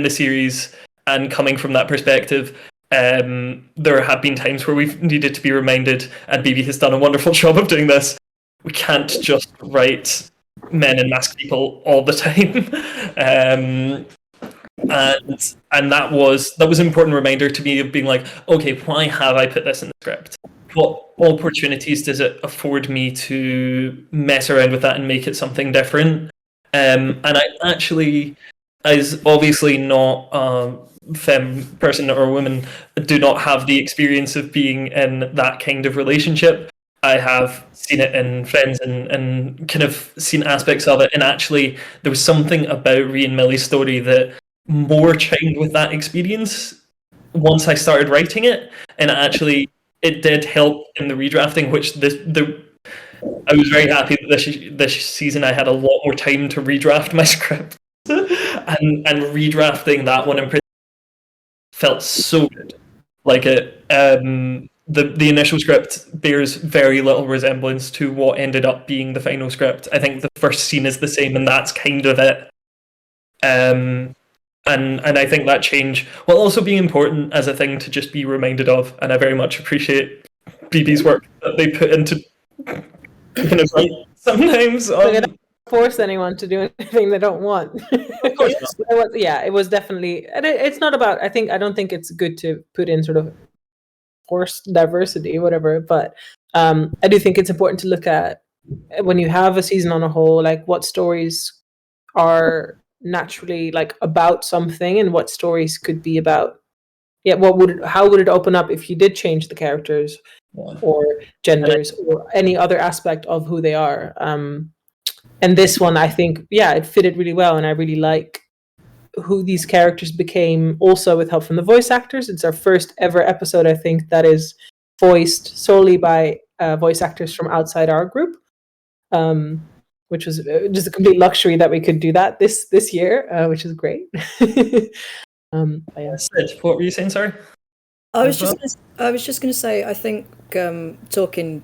Speaker 2: the series, and coming from that perspective, there have been times where we've needed to be reminded, and BB has done a wonderful job of doing this. We can't just write men and masked people all the time. And that was an important reminder to me of being like, okay, why have I put this in the script? What opportunities does it afford me to mess around with that and make it something different? And I actually, as obviously not a femme person or woman, do not have the experience of being in that kind of relationship. I have seen it in friends and kind of seen aspects of it. And actually, there was something about Rhea and Millie's story that more chimed with that experience once I started writing it. And actually, it did help in the redrafting, which I was very happy that this season I had a lot more time to redraft my script. and redrafting that one in particular felt so good. Like it, the initial script bears very little resemblance to what ended up being the final script. I think the first scene is the same, and that's kind of it. And I think that change will also be important as a thing to just be reminded of, and I very much appreciate BB's work that they put into kind of like sometimes.
Speaker 3: They don't force anyone to do anything they don't want.
Speaker 2: Of course not.
Speaker 3: It was definitely, and it's not about. I don't think it's good to put in sort of forced diversity, whatever. But I do think it's important to look at, when you have a season on a whole, like what stories are naturally like about something, and what stories could be about, how would it open up if you did change the characters or genders or any other aspect of who they are. And this one, I think, it fitted really well, and I really like who these characters became, also with help from the voice actors. It's our first ever episode, I think, that is voiced solely by voice actors from outside our group, which was just a complete luxury that we could do that this year, which is great.
Speaker 2: Sid, what were you saying? Sorry.
Speaker 4: I was just going to say, I think talking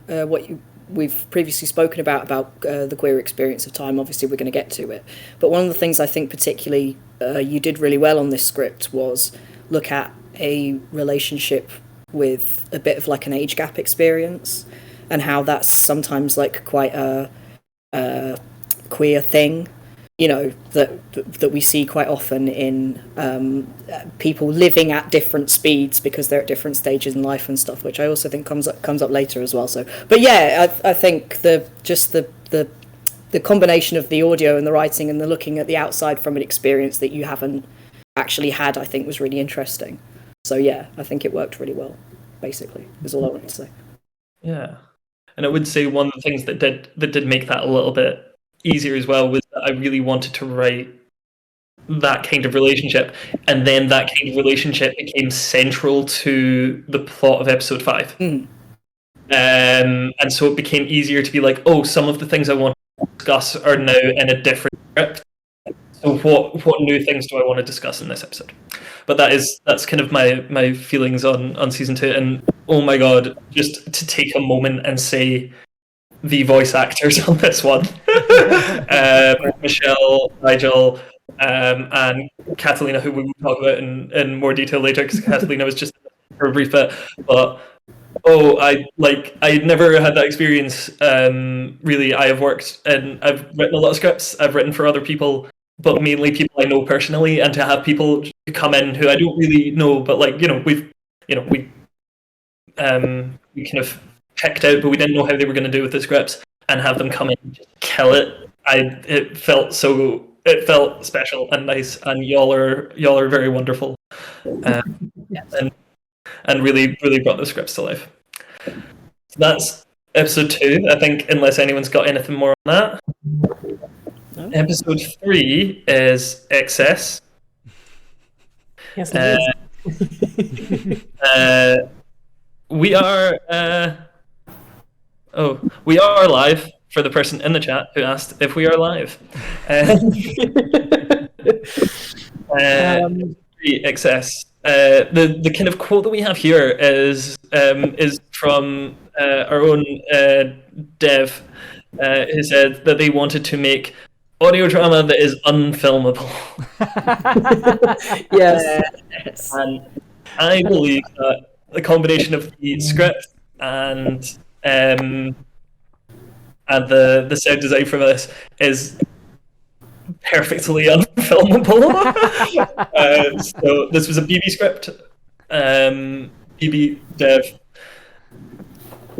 Speaker 4: we've previously spoken about the queer experience of time. Obviously, we're going to get to it. But one of the things I think particularly you did really well on this script was look at a relationship with a bit of like an age gap experience, and how that's sometimes like quite a queer thing, you know, that we see quite often in people living at different speeds because they're at different stages in life and stuff, which I also think comes up later as well. So, but yeah, I think the combination of the audio and the writing and the looking at the outside from an experience that you haven't actually had, I think was really interesting. So yeah, I think it worked really well, basically, is all I wanted to say.
Speaker 2: Yeah. And I would say one of the things that did make that a little bit easier as well was that I really wanted to write that kind of relationship, and then that kind of relationship became central to the plot of episode 5. And so it became easier to be like, oh, some of the things I want to discuss are now in a different script. So what new things do I want to discuss in this episode? But that's kind of my feelings on season 2. And oh my god, just to take a moment and say the voice actors on this one. Michelle, Nigel, and Catalina, who we will talk about in more detail later, because Catalina was just for a brief bit. But I never had that experience. Really, I've written a lot of scripts. I've written for other people, but mainly people I know personally, and to have people come in who I don't really know, but like, we kind of picked out, but we didn't know how they were going to do with the scripts, and have them come in and just kill it. It felt special and nice, and y'all are very wonderful, and really brought the scripts to life. So that's episode 2. I think, unless anyone's got anything more on that. No. Episode 3 is Excess.
Speaker 3: Yes,
Speaker 2: we are live, for the person in the chat who asked if we are live. Excess. The kind of quote that we have here is from our own Dev, who said that they wanted to make audio drama that is unfilmable.
Speaker 3: Yes.
Speaker 4: Yes.
Speaker 2: And I believe that the combination of the script and the sound design for this is perfectly unfilmable. So this was a BB script. BB Dev,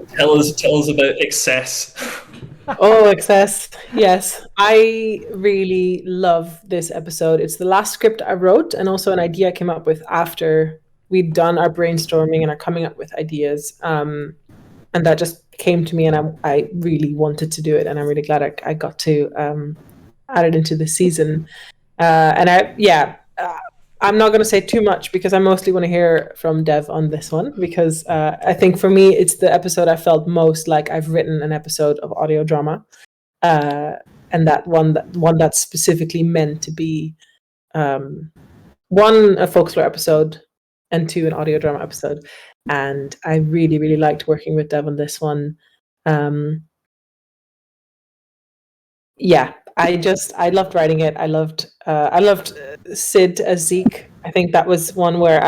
Speaker 2: tell us about Excess.
Speaker 3: Oh, excess. Yes. I really love this episode. It's the last script I wrote and also an idea I came up with after we'd done our brainstorming and are coming up with ideas. And that just came to me, and I really wanted to do it, and I'm really glad I got to add it into the season. I'm not going to say too much because I mostly want to hear from Dev on this one, because I think for me it's the episode I felt most like I've written an episode of audio drama, and that one that's specifically meant to be one, a Folxlore episode, and two, an audio drama episode. And I really, really liked working with Dev on this one. I loved writing it. I loved Sid as Zeke. I think that was one where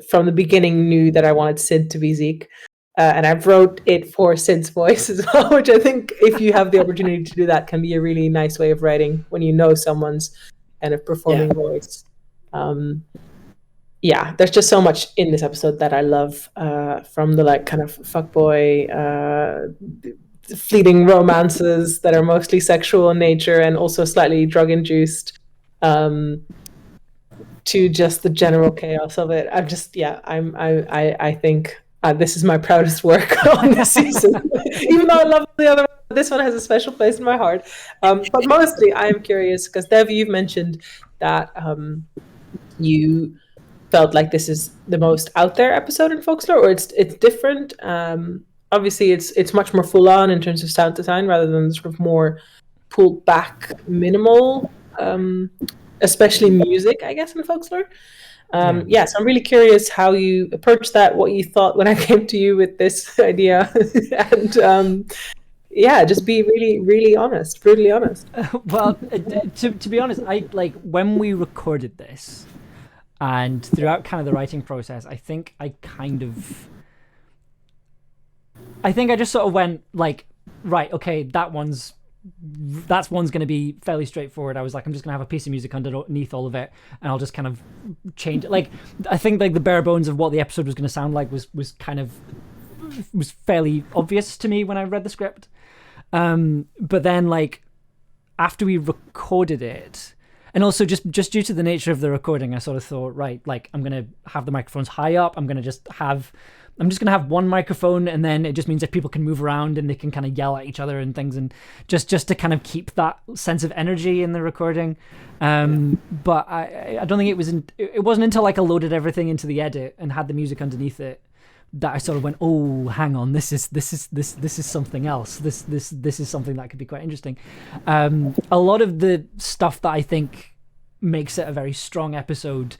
Speaker 3: from the beginning knew that I wanted Sid to be Zeke. And I wrote it for Sid's voice as well, which I think if you have the opportunity to do that can be a really nice way of writing when you know someone's kind of performing voice. There's just so much in this episode that I love, from the like kind of fuckboy, fleeting romances that are mostly sexual in nature and also slightly drug induced, to just the general chaos of it. I think this is my proudest work on this season, even though I love the other one. This one has a special place in my heart. But mostly I am curious because Dev, you've mentioned that you felt like this is the most out there episode in Folxlore, or it's different. Obviously, it's much more full on in terms of sound design rather than sort of more pulled back, minimal, especially music, I guess, in Folxlore. So I'm really curious how you approached that, what you thought when I came to you with this idea, and just be really, really honest, brutally honest.
Speaker 1: Well, to be honest, I like when we recorded this. And throughout kind of the writing process, I think I just sort of went like, right, okay, that one's going to be fairly straightforward. I was like, I'm just going to have a piece of music underneath all of it, and I'll just kind of change it. Like, I think like the bare bones of what the episode was going to sound like was fairly obvious to me when I read the script. But then like after we recorded it, and also just due to the nature of the recording, I sort of thought, right, like I'm going to have the microphones high up. I'm just going to have one microphone, and then it just means that people can move around and they can kind of yell at each other and things, and just to kind of keep that sense of energy in the recording. But I don't think it wasn't until like I loaded everything into the edit and had the music underneath it that I sort of went, oh, hang on, this is something else. This is something that could be quite interesting. A lot of the stuff that I think makes it a very strong episode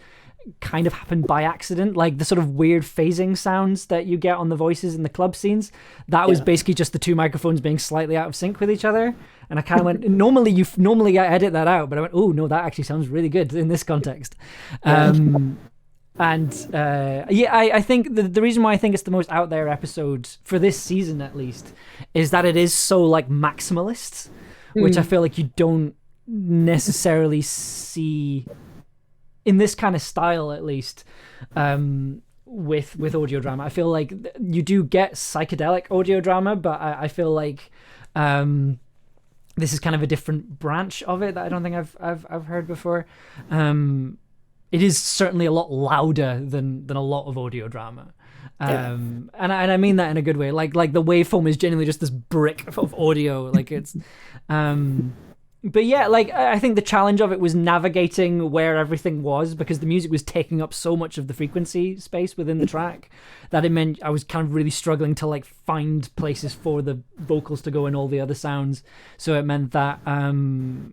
Speaker 1: kind of happened by accident, like the sort of weird phasing sounds that you get on the voices in the club scenes. That was basically just the two microphones being slightly out of sync with each other. And I kind of went, normally I edit that out, but I went, oh no, that actually sounds really good in this context. I think the reason why I think it's the most out there episode for this season, at least, is that it is so like maximalist, which I feel like you don't necessarily see in this kind of style, at least, with audio drama. I feel like you do get psychedelic audio drama, but I feel like this is kind of a different branch of it that I don't think I've heard before. It is certainly a lot louder than a lot of audio drama. And I mean that in a good way. Like the waveform is genuinely just this brick of audio. Like it's, but yeah, like I think the challenge of it was navigating where everything was, because the music was taking up so much of the frequency space within the track that it meant I was kind of really struggling to like find places for the vocals to go and all the other sounds. So it meant that, so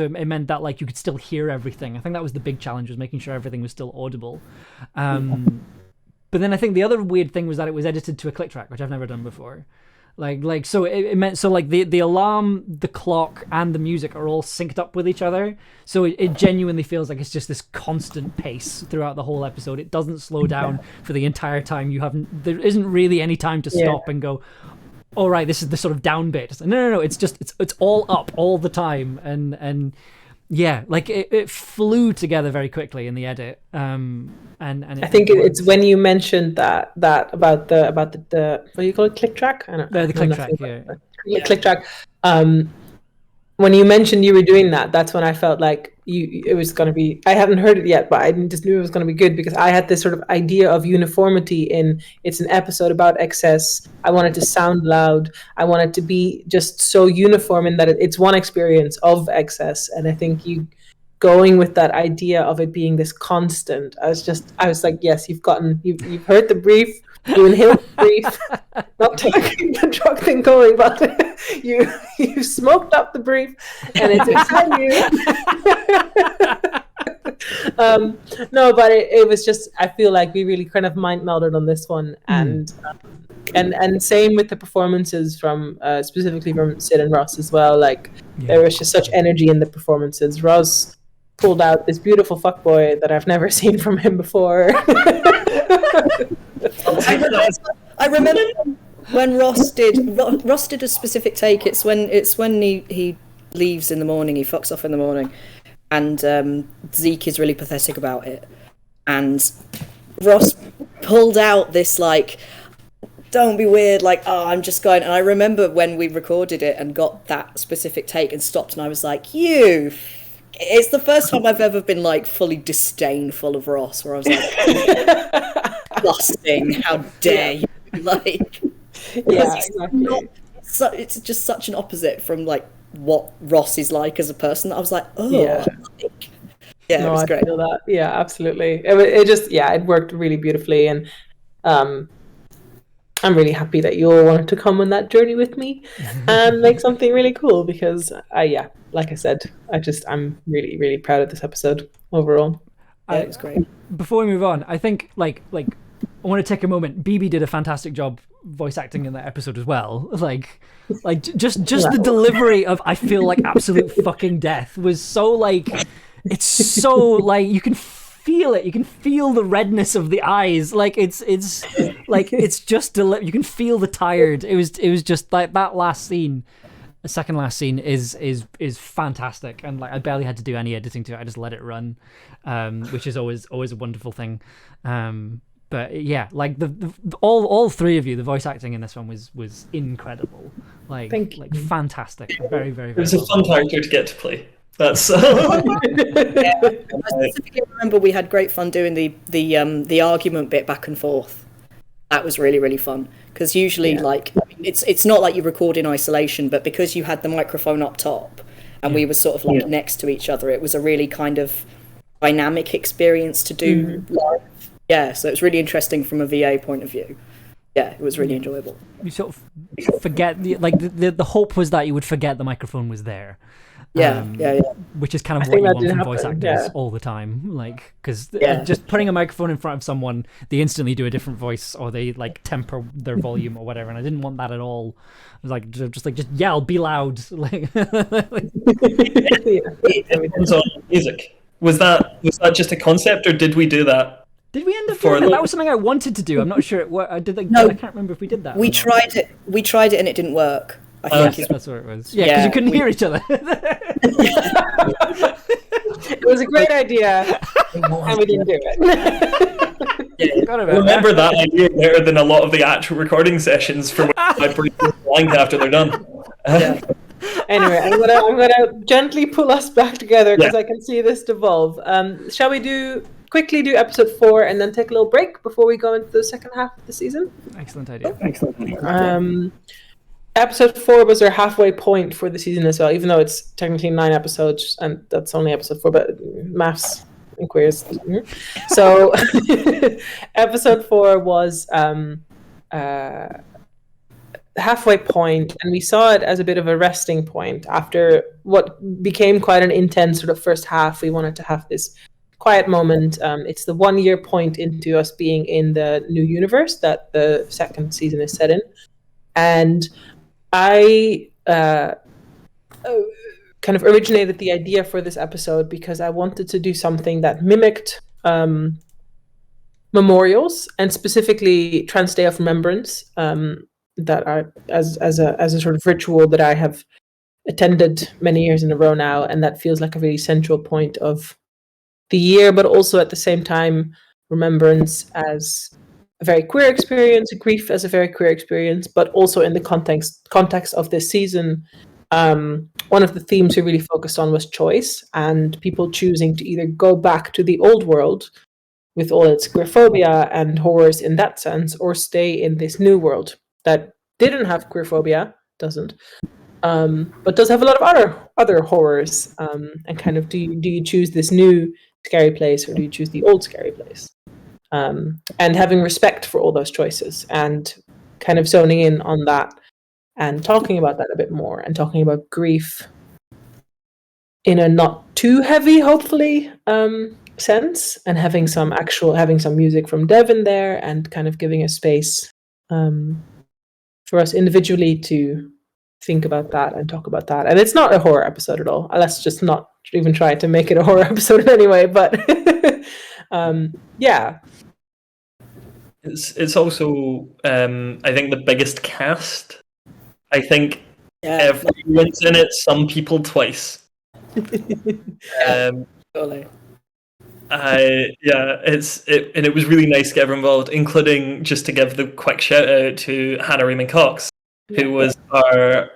Speaker 1: it meant that like you could still hear everything. I think that was the big challenge, was making sure everything was still audible. But then I think the other weird thing was that it was edited to a click track, which I've never done before. So it meant so like the alarm, the clock, and the music are all synced up with each other. So it genuinely feels like it's just this constant pace throughout the whole episode. It doesn't slow down for the entire time. There isn't really any time to stop and go, all right, this is the sort of down bit. No. It's just it's all up all the time, and yeah, like it flew together very quickly in the edit. And
Speaker 3: I think it's when you mentioned that about the what do you call it, click track? I don't know.
Speaker 1: The click track,
Speaker 3: Click track. When you mentioned you were doing that, that's when I felt like it was going to be. I haven't heard it yet, but I just knew it was going to be good because I had this sort of idea of uniformity in. It's an episode about excess. I want it to sound loud. I want it to be just so uniform in that it's one experience of excess. And I think you going with that idea of it being this constant. I was like, yes, you've heard the brief. You inhaled the brief. Not taking the drug thing going, but you smoked up the brief, and it's inside you. No, but it was just. I feel like we really kind of mind melded on this one, and same with the performances from specifically from Sid and Ross as well. Like there was just such energy in the performances. Ross pulled out this beautiful fuckboy that I've never seen from him before.
Speaker 4: I remember when Ross did a specific take. It's when he leaves in the morning. He fucks off in the morning, and Zeke is really pathetic about it. And Ross pulled out this like, "Don't be weird," like, "Oh, I'm just going." And I remember when we recorded it and got that specific take and stopped, and I was like, It's the first time I've ever been like fully disdainful of Ross, where I was like, disgusting, how dare you, like,
Speaker 3: exactly.
Speaker 4: It's just such an opposite from like what Ross is like as a person. I was like, no, it was great.
Speaker 3: I feel that. Yeah, absolutely. It worked really beautifully, and I'm really happy that you all wanted to come on that journey with me and make something really cool because like I said, I'm really, really proud of this episode overall.
Speaker 4: It was great.
Speaker 1: Before we move on, I think like I want to take a moment. BB did a fantastic job voice acting in that episode as well. Like just the delivery of "I feel like absolute fucking death" was so like, it's so like you can feel it. You can feel the redness of the eyes. Like it's like it's just you can feel the tired. It was just like that last scene. The second last scene is fantastic, and like I barely had to do any editing to it. I just let it run, which is always a wonderful thing. But yeah, like all three of you, the voice acting in this one was incredible. Like fantastic, very, very, very.
Speaker 2: It was a fun character to get to play. That's.
Speaker 4: I specifically remember we had great fun doing the argument bit back and forth. That was really, really fun. Because usually, it's not like you record in isolation, but because you had the microphone up top and we were sort of like next to each other, it was a really kind of dynamic experience to do live. Yeah, so it was really interesting from a VA point of view. Yeah, it was really enjoyable.
Speaker 1: You sort of forget the hope was that you would forget the microphone was there.
Speaker 4: Yeah.
Speaker 1: Which is kind of what you want from voice actors all the time, like because just putting a microphone in front of someone, they instantly do a different voice or they like temper their volume or whatever, and I didn't want that at all. I was like, just yell, be loud, like.
Speaker 2: Music. Was that just a concept, or did we do that?
Speaker 1: Did we end up doing that? That was something I wanted to do. I'm not sure. I can't remember if we did that.
Speaker 4: We tried it. We tried it and it didn't work. I think
Speaker 1: that's what it was. Yeah, because you couldn't hear each other.
Speaker 3: It was a great idea, and we didn't do it.
Speaker 2: Remember that idea better than a lot of the actual recording sessions for when I bring blank after they're done.
Speaker 3: Anyway, I'm gonna gently pull us back together because I can see this devolve. Shall we quickly do episode 4 and then take a little break before we go into the second half of the season?
Speaker 1: Excellent idea.
Speaker 3: Episode 4 was our halfway point for the season as well, even though it's technically 9 episodes, and that's only episode 4, but maths and queers. So, episode 4 was halfway point, and we saw it as a bit of a resting point after what became quite an intense sort of first half. We wanted to have this quiet moment. It's the 1 year point into us being in the new universe that the second season is set in. And I kind of originated the idea for this episode because I wanted to do something that mimicked memorials, and specifically Trans Day of Remembrance, that are as a sort of ritual that I have attended many years in a row now, and that feels like a really central point of the year, but also at the same time remembrance as a very queer experience, grief as a very queer experience, but also in the context of this season. One of the themes we really focused on was choice, and people choosing to either go back to the old world with all its queerphobia and horrors in that sense, or stay in this new world that didn't have queerphobia, doesn't, but does have a lot of other horrors. And kind of, do you choose this new scary place, or do you choose the old scary place? And having respect for all those choices, and kind of zoning in on that, and talking about that a bit more, and talking about grief in a not too heavy, hopefully, sense, and having some music from Dev in there, and kind of giving a space for us individually to think about that and talk about that. And it's not a horror episode at all. Let's just not even try to make it a horror episode in any way, but yeah.
Speaker 2: It's also I think the biggest cast. I think everyone's in it. Some people twice.
Speaker 4: Totally.
Speaker 2: And it was really nice to get everyone involved, including, just to give the quick shout out to Hannah Raymond Cox, who was our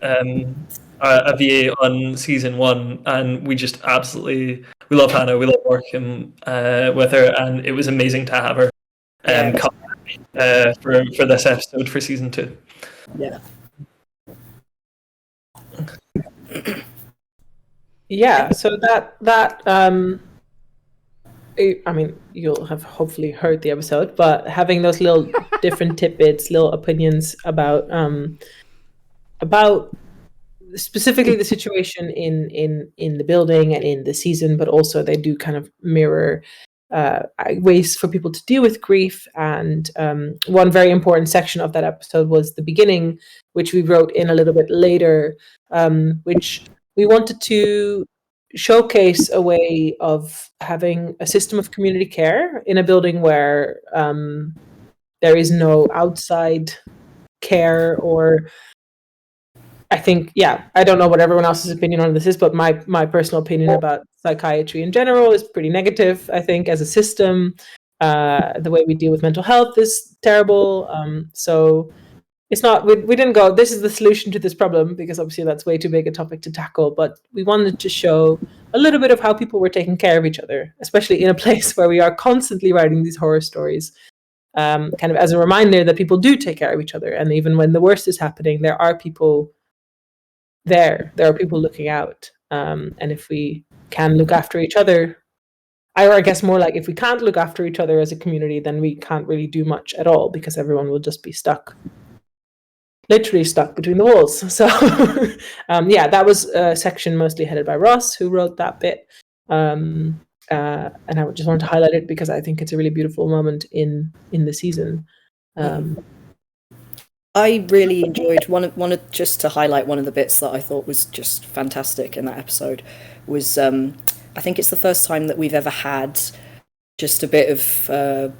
Speaker 2: a VA on season 1, and we just absolutely love Hannah. We love working with her, and it was amazing to have her come for this episode for season 2.
Speaker 4: Yeah.
Speaker 3: Yeah, so that I mean, you'll have hopefully heard the episode, but having those little different tidbits, little opinions about specifically the situation in the building and in the season, but also they do kind of mirror ways for people to deal with grief. And one very important section of that episode was the beginning, which we wrote in a little bit later, which we wanted to showcase a way of having a system of community care in a building where there is no outside care. Or I think, I don't know what everyone else's opinion on this is, but my personal opinion about psychiatry in general is pretty negative. I think as a system, the way we deal with mental health is terrible. So it's not, we didn't go, this is the solution to this problem, because obviously that's way too big a topic to tackle, but we wanted to show a little bit of how people were taking care of each other, especially in a place where we are constantly writing these horror stories, kind of as a reminder that people do take care of each other. And even when the worst is happening, there are people there are people looking out. And if we can look after each other, or I guess more like, if we can't look after each other as a community, then we can't really do much at all, because everyone will just be literally stuck between the walls. So that was a section mostly headed by Ross, who wrote that bit. And I just wanted to highlight it because I think it's a really beautiful moment in the season.
Speaker 4: I really enjoyed wanted just to highlight one of the bits that I thought was just fantastic in that episode was I think it's the first time that we've ever had just a bit of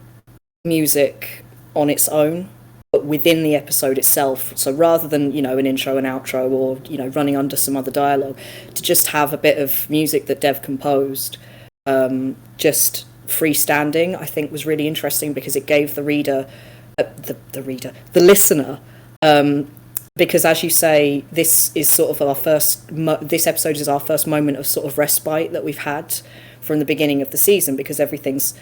Speaker 4: music on its own, but within the episode itself. So rather than, an intro and outro, or, running under some other dialogue, to just have a bit of music that Dev composed, just freestanding, I think was really interesting, because it gave the listener, because as you say, this is sort of this episode is our first moment of sort of respite that we've had from the beginning of the season, because everything's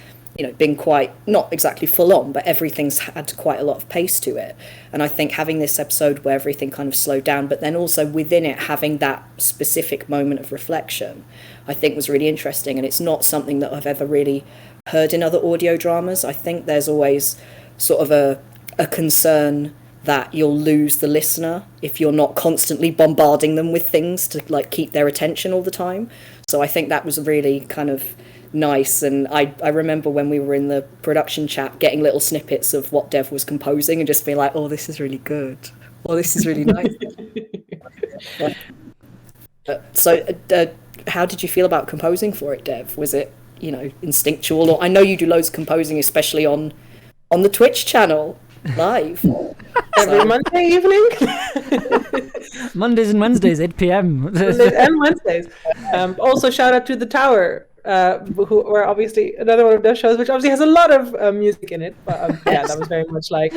Speaker 4: been quite, not exactly full on, but everything's had quite a lot of pace to it. And I think having this episode where everything kind of slowed down, but then also within it having that specific moment of reflection, I think was really interesting. And it's not something that I've ever really heard in other audio dramas. I think there's always sort of a concern that you'll lose the listener if you're not constantly bombarding them with things to keep their attention all the time. So I think that was really kind of nice. And I remember when we were in the production chat getting little snippets of what Dev was composing and just being like, oh, this is really good. Oh, this is really nice. So how did you feel about composing for it, Dev? Was it, instinctual? Or I know you do loads of composing, especially on the Twitch channel live.
Speaker 3: Every Monday evening.
Speaker 1: Mondays and Wednesdays, 8 p.m.
Speaker 3: Mondays and Wednesdays. Also, shout out to The Tower, who were obviously another one of those shows, which obviously has a lot of music in it. But yeah, that was very much like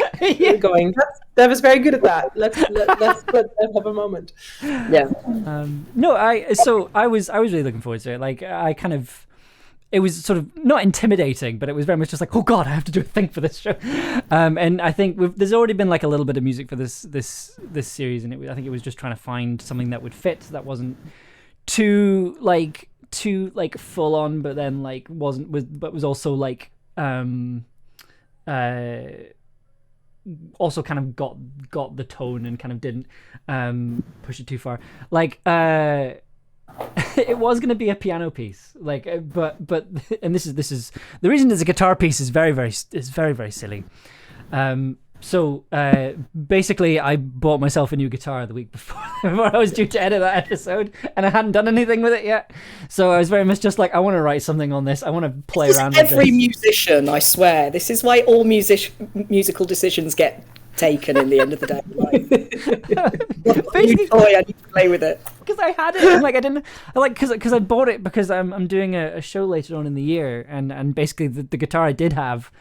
Speaker 3: going. Dev is very good at that. Let's let Dev have a moment.
Speaker 4: Yeah.
Speaker 1: No, I was really looking forward to it. Like it was sort of not intimidating, but it was very much just like, oh god, I have to do a thing for this show. And I think there's already been like a little bit of music for this series, and I think it was just trying to find something that would fit, that wasn't too full on, but then like but was also like also kind of got the tone and kind of didn't push it too far. Like it was going to be a piano piece, like, but and this is the reason it's a guitar piece is very silly. So basically, I bought myself a new guitar the week before I was due to edit that episode, and I hadn't done anything with it yet. So I was very much just like, I want to write something on this. I want to play around with
Speaker 4: every
Speaker 1: this.
Speaker 4: musician, I swear. This is why all musical decisions get taken in the end of the day. Basically, I need to play with it
Speaker 1: because I had it, and like I didn't because I bought it because I'm doing a show later on in the year, and basically the guitar I did have,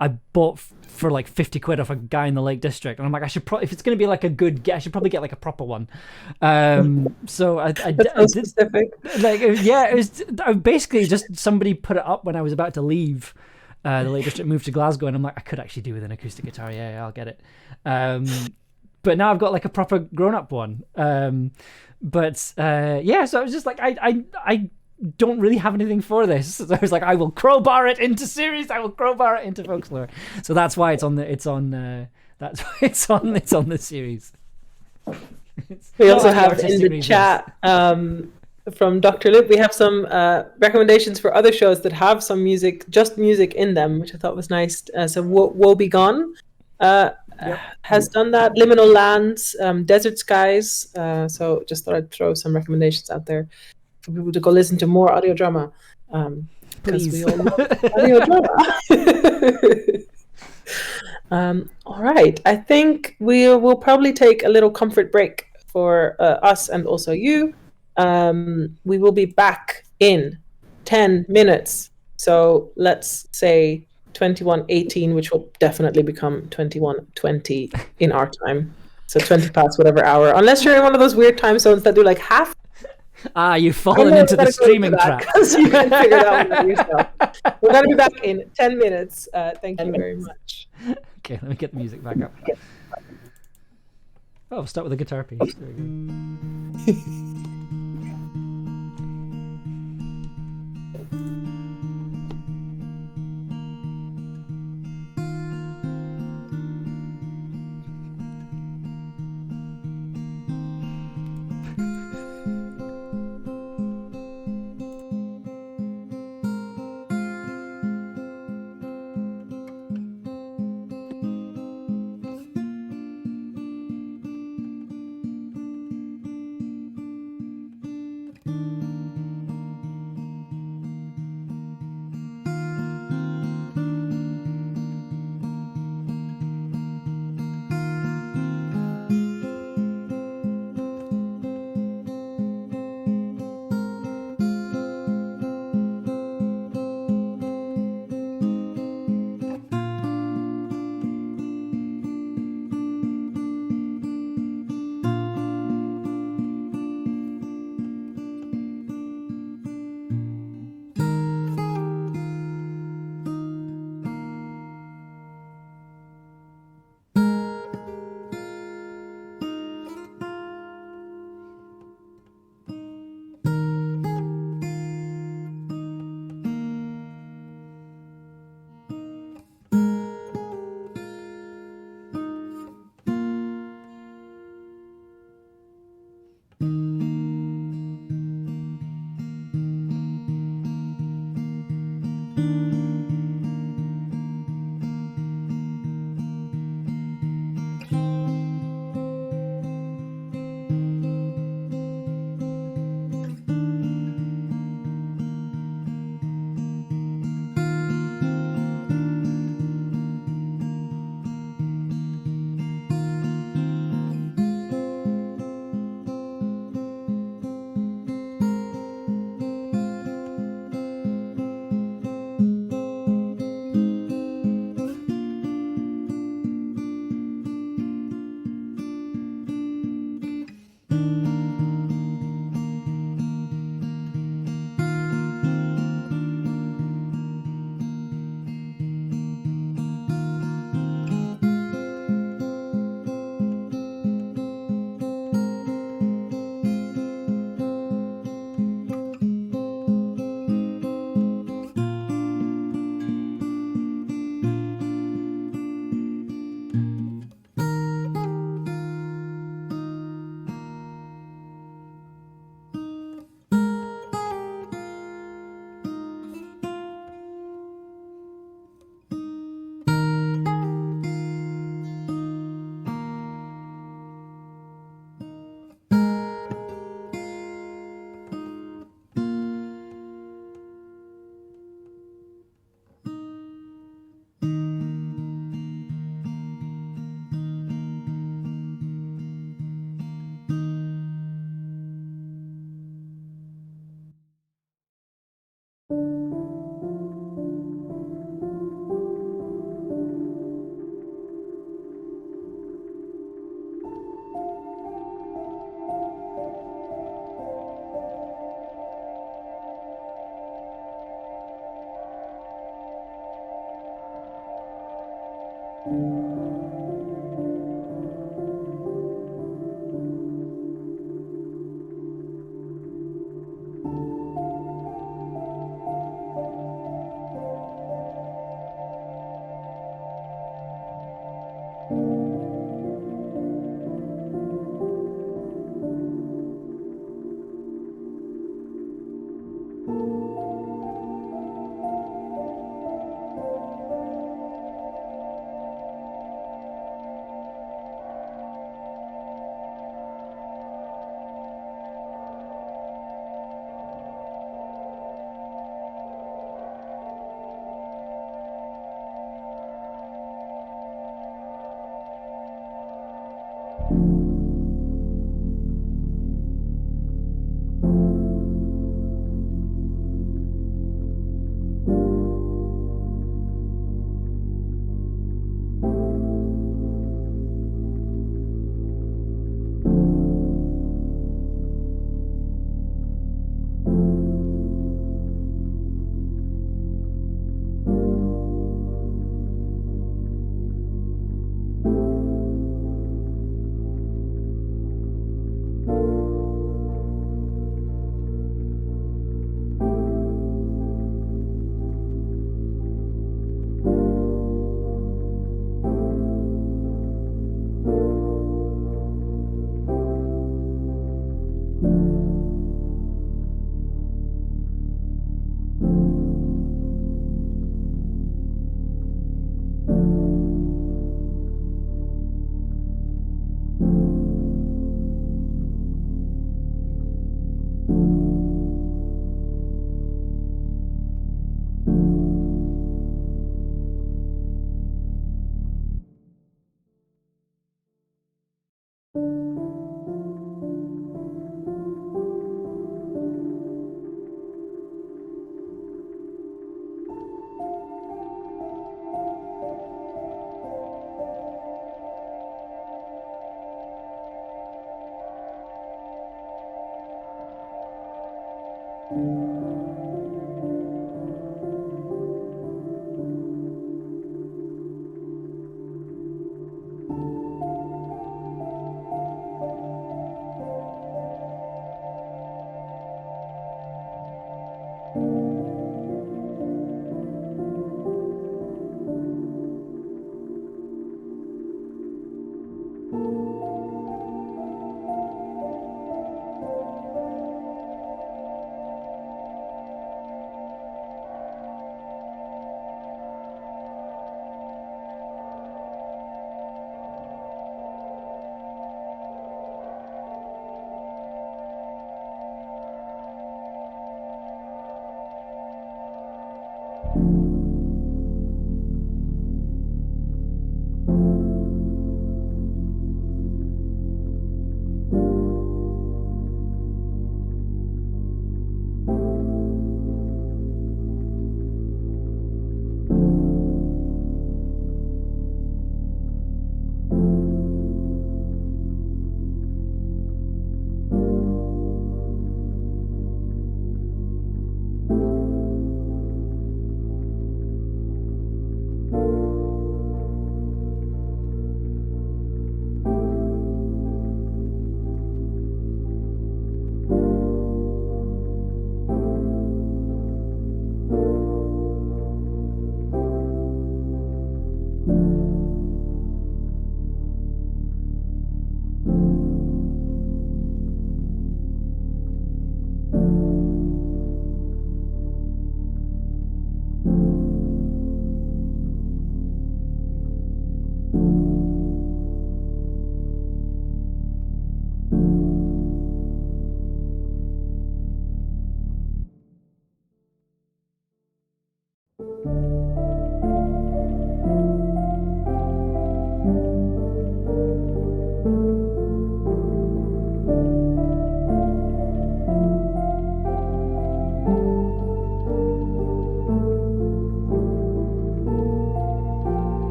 Speaker 1: I bought for like 50 quid off a guy in the Lake District, and I'm like, I should if it's going to be like a good I should probably get like a proper one. So I did
Speaker 3: specific.
Speaker 1: Like it was basically just somebody put it up when I was about to leave the Lake District, moved to Glasgow, and I'm like, I could actually do with an acoustic guitar. Yeah, I'll get it. But now I've got like a proper grown-up one. So I was just like, I don't really have anything for this. So I was like, I will crowbar it into series. I will crowbar it into Folxlore. So that's why it's on the series.
Speaker 3: We also have in the chat from Dr. Lip, we have some recommendations for other shows that have some music, just music in them, which I thought was nice. So Woe Be Gone has done that. Liminal Lands, Desert Skies. So just thought I'd throw some recommendations out there for people to go listen to more audio drama. Because we all love audio drama. All right. I think we will probably take a little comfort break for us and also you. We will be back in 10 minutes. So let's say 21:18, which will definitely become 21:20 in our time. So 20 past whatever hour. Unless you're in one of those weird time zones that do like half.
Speaker 1: You've fallen into the streaming trap.
Speaker 3: You can figure that one out yourself. We're going to be back in 10 minutes. Thank you very much.
Speaker 1: Okay, let me get the music back up. Oh, we'll start with a guitar piece. There we go.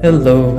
Speaker 2: Hello.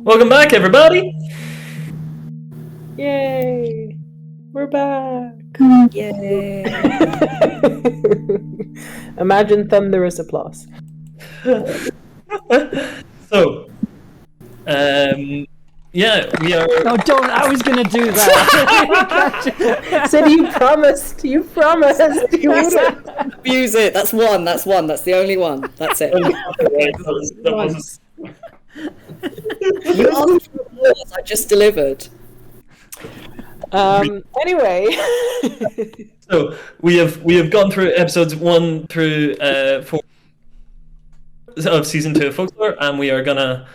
Speaker 2: Welcome back, everybody.
Speaker 3: Yay! We're back.
Speaker 4: Yay.
Speaker 3: Imagine thunderous applause.
Speaker 2: So, yeah, we are.
Speaker 1: No, don't. I was gonna do that.
Speaker 3: Said you promised. You promised. You wouldn't.
Speaker 4: Abuse it. That's one. That's the only one. That's it.
Speaker 2: That was-
Speaker 4: You asked for applause. I just delivered.
Speaker 3: Anyway.
Speaker 2: So we have gone through episodes 1 through 4 of season 2 of Folxlore, and we are gonna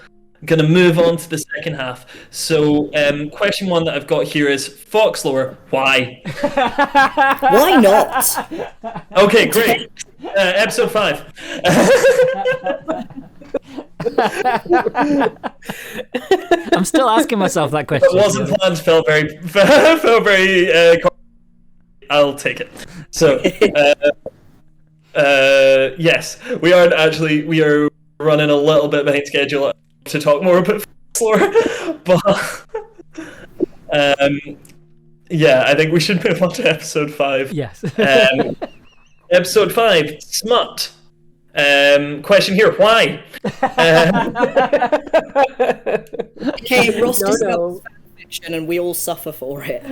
Speaker 2: move on to the second half. So, question 1 that I've got here is Folxlore. Why?
Speaker 4: Why not?
Speaker 2: Okay, great. Episode 5.
Speaker 1: I'm still asking myself that question.
Speaker 2: It wasn't planned. Felt very. I'll take it. So, yes, we are running a little bit behind schedule to talk more about Folxlore, but yeah, I think we should move on to episode 5.
Speaker 1: Yes.
Speaker 2: Episode 5, Smut. Question here, why?
Speaker 4: Okay, Ross
Speaker 3: No,
Speaker 4: discovers
Speaker 3: no.
Speaker 4: fan fiction and we all suffer for it.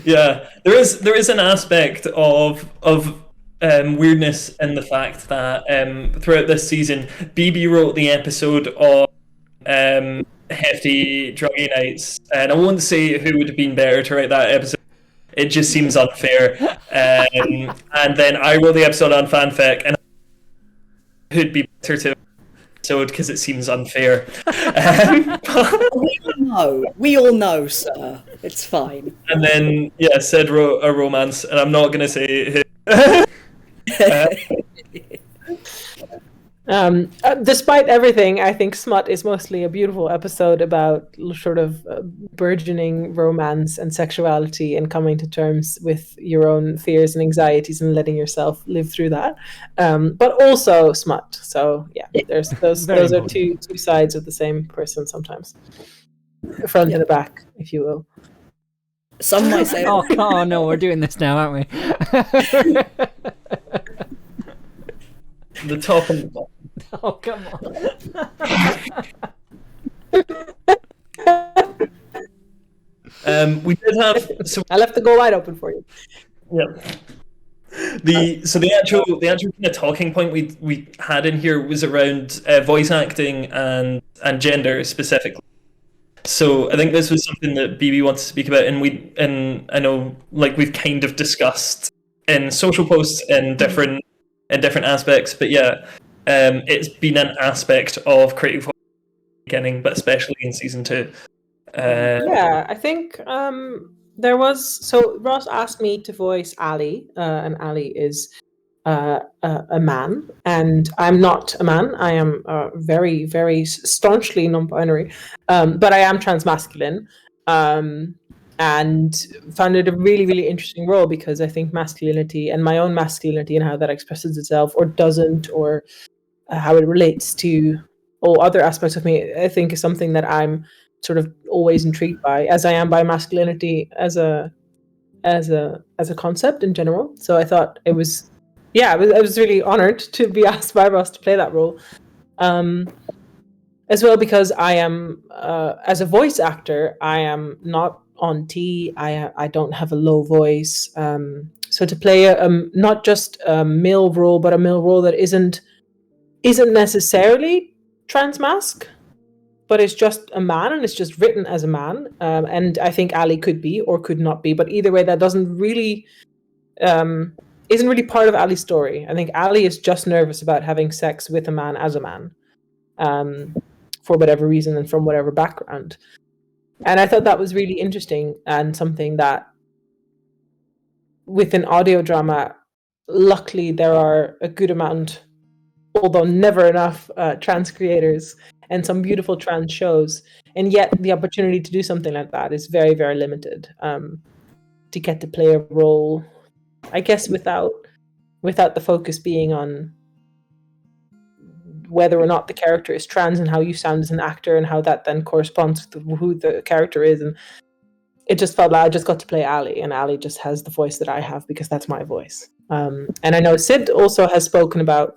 Speaker 2: Yeah, there is an aspect of weirdness in the fact that throughout this season, BB wrote the episode on hefty druggy nights, and I won't say who would have been better to write that episode. It just seems unfair. And then I wrote the episode on fanfic, and who'd be better to episode because it seems unfair.
Speaker 4: We all know, sir. It's fine.
Speaker 2: And then Sid wrote a romance, and I'm not gonna say who.
Speaker 3: Despite everything, I think Smut is mostly a beautiful episode about sort of burgeoning romance and sexuality and coming to terms with your own fears and anxieties and letting yourself live through that. But also Smut. So yeah, there's those are two sides of the same person sometimes. The front and the back, if you will.
Speaker 4: Some might say,
Speaker 1: Oh no, we're doing this now, aren't we?
Speaker 2: The top and the bottom.
Speaker 1: Oh, come on.
Speaker 2: We did have
Speaker 3: I left the door wide open for you.
Speaker 2: yeah. The actual kind of talking point we had in here was around voice acting and gender specifically. So I think this was something that BB wants to speak about, and I know like we've kind of discussed in social posts in different aspects, but yeah, it's been an aspect of creative voice at the beginning, but especially in season 2.
Speaker 3: Yeah, I think there was. So Ross asked me to voice Ali, and Ali is a man, and I'm not a man. I am very, very staunchly non-binary, but I am transmasculine, and found it a really, really interesting role because I think masculinity and my own masculinity and how that expresses itself or doesn't, or how it relates to all other aspects of me, I think is something that I'm sort of always intrigued by, as I am by masculinity as a concept in general. So I thought it was, I was really honored to be asked by Ross to play that role, as well because I am as a voice actor, I am not on T. I don't have a low voice. So to play not just a male role, but a male role that isn't necessarily transmasc, but it's just a man and it's just written as a man. And I think Ali could be or could not be, but either way, that doesn't really isn't really part of Ali's story. I think Ali is just nervous about having sex with a man as a man, for whatever reason and from whatever background. And I thought that was really interesting and something that with an audio drama, luckily there are a good amount, although never enough, trans creators and some beautiful trans shows. And yet the opportunity to do something like that is very, very limited. To get to play a role, I guess, without the focus being on whether or not the character is trans and how you sound as an actor and how that then corresponds to who the character is. And it just felt like I just got to play Ali, and Ali just has the voice that I have because that's my voice. And I know Sid also has spoken about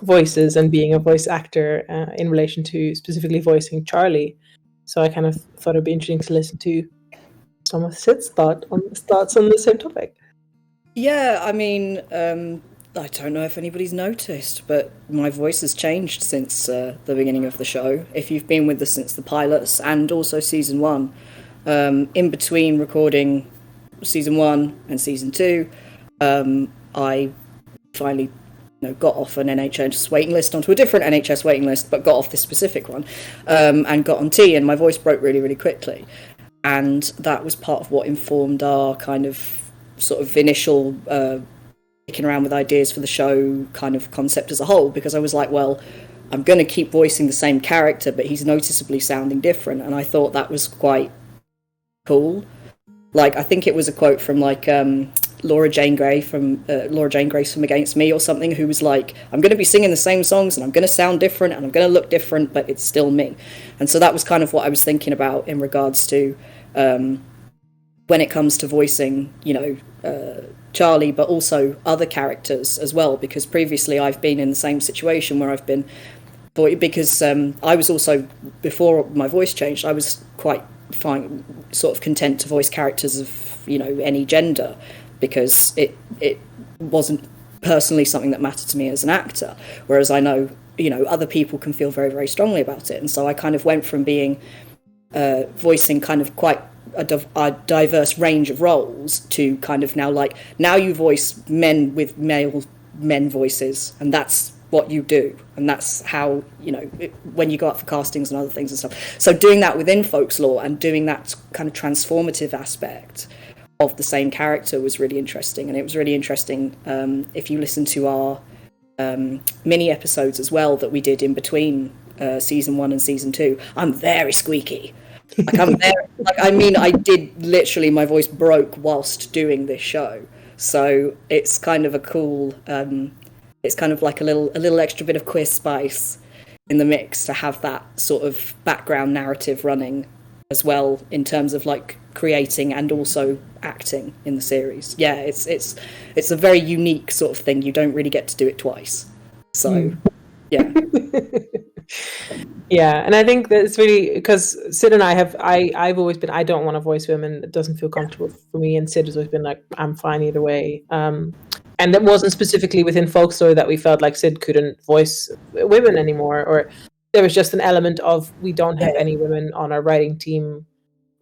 Speaker 3: voices and being a voice actor in relation to specifically voicing Charlie. So I kind of thought it'd be interesting to listen to some of Sid's thoughts on the same topic.
Speaker 4: Yeah, I mean, I don't know if anybody's noticed, but my voice has changed since the beginning of the show. If you've been with us since the pilots and also season 1, in between recording season 1 and season 2, I finally got off an NHS waiting list onto a different NHS waiting list, but got off this specific one, and got on T, and my voice broke really, really quickly. And that was part of what informed our kind of sort of initial kicking around with ideas for the show kind of concept as a whole, because I was like, well, I'm going to keep voicing the same character, but he's noticeably sounding different. And I thought that was quite cool. Like, I think it was a quote from like Laura Jane Grace from Against Me or something, who was like, I'm going to be singing the same songs and I'm going to sound different and I'm going to look different, but it's still me. And so that was kind of what I was thinking about in regards to when it comes to voicing, Charlie, but also other characters as well, because previously I've been in the same situation where I've been, because I was also, before my voice changed, I was quite fine, sort of content to voice characters of, any gender, because it wasn't personally something that mattered to me as an actor, whereas I know, other people can feel very, very strongly about it. And so I kind of went from being voicing kind of quite a diverse range of roles to kind of now you voice men with men voices, and that's what you do, and that's how when you go out for castings and other things and stuff. So doing that within Folxlore and doing that kind of transformative aspect of the same character was really interesting. And it was really interesting if you listen to our mini episodes as well that we did in between season 1 and season 2. I'm very squeaky. I did literally, my voice broke whilst doing this show. So it's kind of a cool, it's kind of like a little extra bit of queer spice in the mix to have that sort of background narrative running as well, in terms of like creating and also acting in the series. Yeah, it's a very unique sort of thing. You don't really get to do it twice. So, yeah.
Speaker 3: Yeah, and I think that it's really because Sid and I've always been, I don't want to voice women. It doesn't feel comfortable for me, and Sid has always been like, I'm fine either way. And it wasn't specifically within Folxlore that we felt like Sid couldn't voice women anymore, or there was just an element of we don't have any women on our writing team,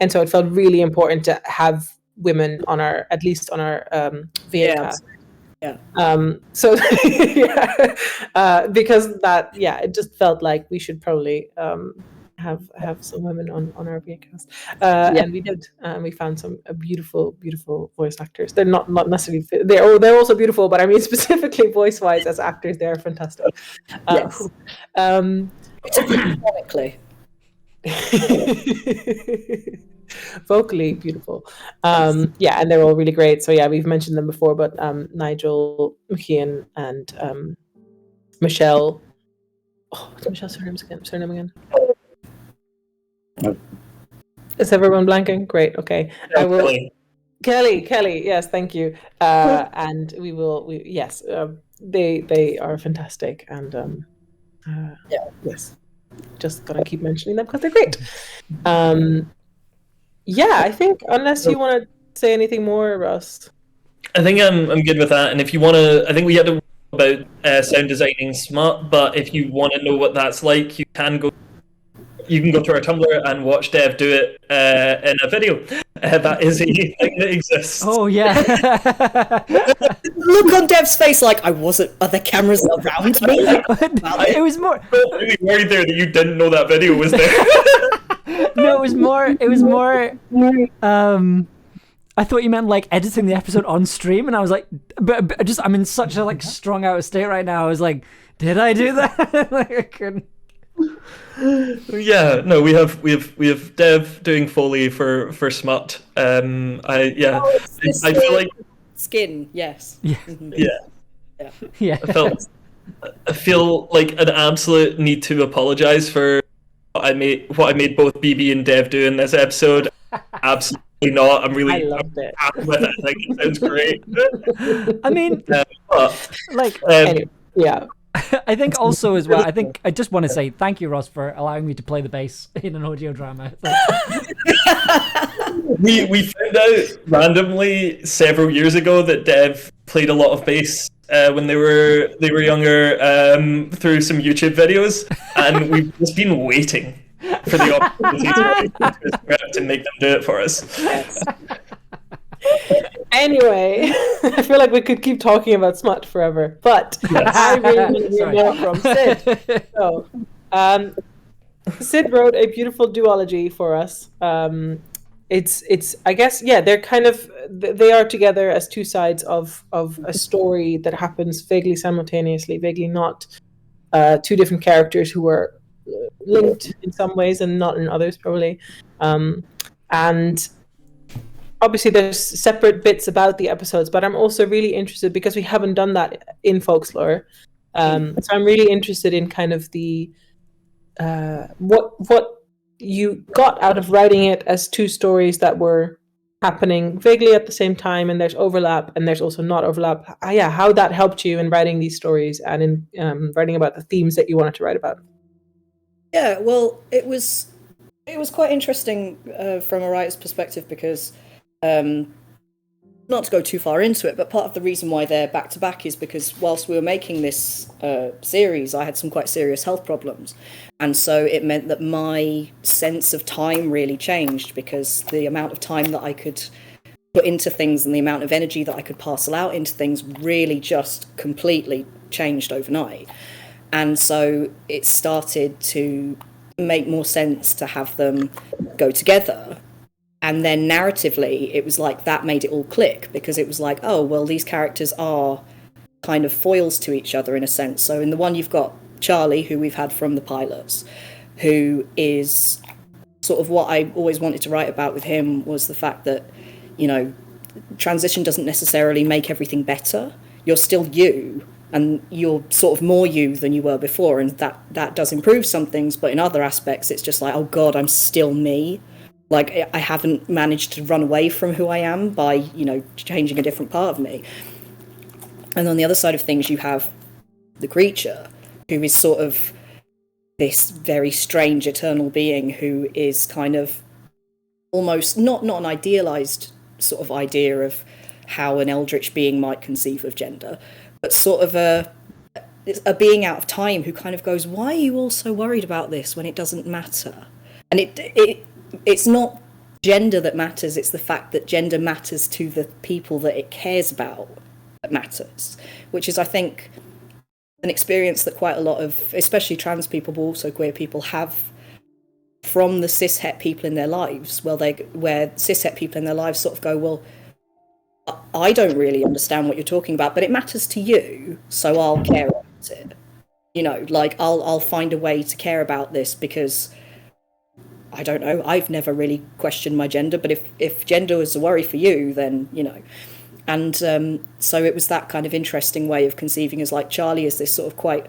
Speaker 3: and so it felt really important to have women on our, at least on our VA cast.
Speaker 4: Yeah.
Speaker 3: So because that, it just felt like we should probably have some women on our cast, and we did, and we found some beautiful voice actors. They're not necessarily they're also beautiful, but I mean specifically voice wise as actors, they're fantastic.
Speaker 4: Yes. Ironically.
Speaker 3: Vocally beautiful. Yeah, and they're all really great. So yeah, we've mentioned them before, but Nigel McKeon and Michelle. Oh, what's Michelle's surname again? Is everyone blanking? Great. Okay. I will. Kelly. Yes, thank you. And we will. Yes. They are fantastic, and yes. Just gonna keep mentioning them because they're great. Yeah, I think unless you want to say anything more, Russ.
Speaker 2: I think I'm good with that. And if you want to, I think we had to about sound designing smut, but if you want to know what that's like, you can go to our Tumblr and watch Dev do it in a video. That is a thing that exists.
Speaker 1: Oh yeah.
Speaker 4: Look on Dev's face like I wasn't. Are there cameras around me?
Speaker 1: It was more.
Speaker 2: I'm really worried there that you didn't know that video was there.
Speaker 1: No, it was more. I thought you meant like editing the episode on stream, and I was like, but just I'm in such a like strung out state right now. I was like, did I do that? Like I couldn't.
Speaker 2: Yeah, no, we have Dev doing Foley for smut. I feel like
Speaker 4: skin, yes.
Speaker 1: Yeah.
Speaker 4: Mm-hmm.
Speaker 2: Yeah. I feel like an absolute need to apologize for what I made both BB and Dev do in this episode. Absolutely not. I'm happy with it. Like it sounds great.
Speaker 1: I mean,
Speaker 3: anyway, yeah.
Speaker 1: I think also as well, I just want to say thank you, Ross, for allowing me to play the bass in an audio drama.
Speaker 2: We found out randomly several years ago that Dev played a lot of bass when they were younger through some YouTube videos, and we've just been waiting for the opportunity to make them do it for us.
Speaker 3: Anyway, I feel like we could keep talking about smut forever, but I really want to hear more from Sid. So, Sid wrote a beautiful duology for us. It's I guess they're kind of they are together as two sides of a story that happens vaguely simultaneously, vaguely not. Two different characters who are linked in some ways and not in others, probably, and. Obviously, there's separate bits about the episodes, but I'm also really interested because we haven't done that in Folxlore. So I'm really interested in kind of the what you got out of writing it as two stories that were happening vaguely at the same time, and there's overlap, and there's also not overlap. How that helped you in writing these stories and in writing about the themes that you wanted to write about.
Speaker 4: Yeah, well, it was quite interesting from a writer's perspective because. Not to go too far into it, but part of the reason why they're back to back is because whilst we were making this series, I had some quite serious health problems. And so it meant that my sense of time really changed because the amount of time that I could put into things and the amount of energy that I could parcel out into things really just completely changed overnight. And so it started to make more sense to have them go together. And then narratively, it was like that made it all click because it was like, oh, well, these characters are kind of foils to each other in a sense. So in the one you've got Charlie, who we've had from the pilots, who is sort of what I always wanted to write about with him was the fact that, you know, transition doesn't necessarily make everything better. You're still you, and you're sort of more you than you were before, and that does improve some things, but in other aspects, it's just like, oh God, I'm still me. Like, I haven't managed to run away from who I am by, you know, changing a different part of me. And on the other side of things, you have the creature, who is sort of this very strange eternal being who is kind of almost not an idealized sort of idea of how an eldritch being might conceive of gender, but sort of a being out of time who kind of goes, why are you all so worried about this when it doesn't matter? And it's not gender that matters, it's the fact that gender matters to the people that it cares about that matters, which is, I think, an experience that quite a lot of, especially trans people, but also queer people, have from the cishet people in their lives. Where cishet people in their lives sort of go, well, I don't really understand what you're talking about, but it matters to you, so I'll care about it. You know, like I'll find a way to care about this because I don't know, I've never really questioned my gender, but if gender was a worry for you, then, you know. And so it was that kind of interesting way of conceiving as like Charlie as this sort of quite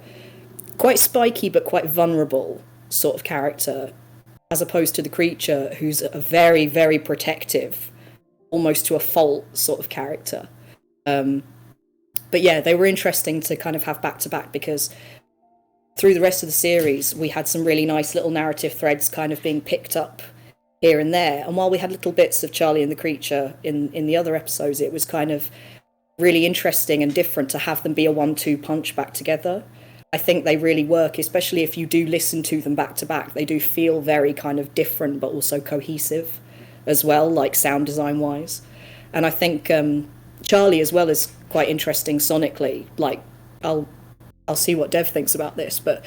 Speaker 4: spiky but quite vulnerable sort of character, as opposed to the creature who's a very, very protective, almost to a fault sort of character. But yeah, they were interesting to kind of have back to back, because through the rest of the series we had some really nice little narrative threads kind of being picked up here and there, and while we had little bits of Charlie and the creature in the other episodes, it was kind of really interesting and different to have them be a 1-2 punch back together. I think they really work, especially if you do listen to them back to back. They do feel very kind of different but also cohesive as well, like sound design wise. And I think Charlie as well is quite interesting sonically. Like I'll see what Dev thinks about this, but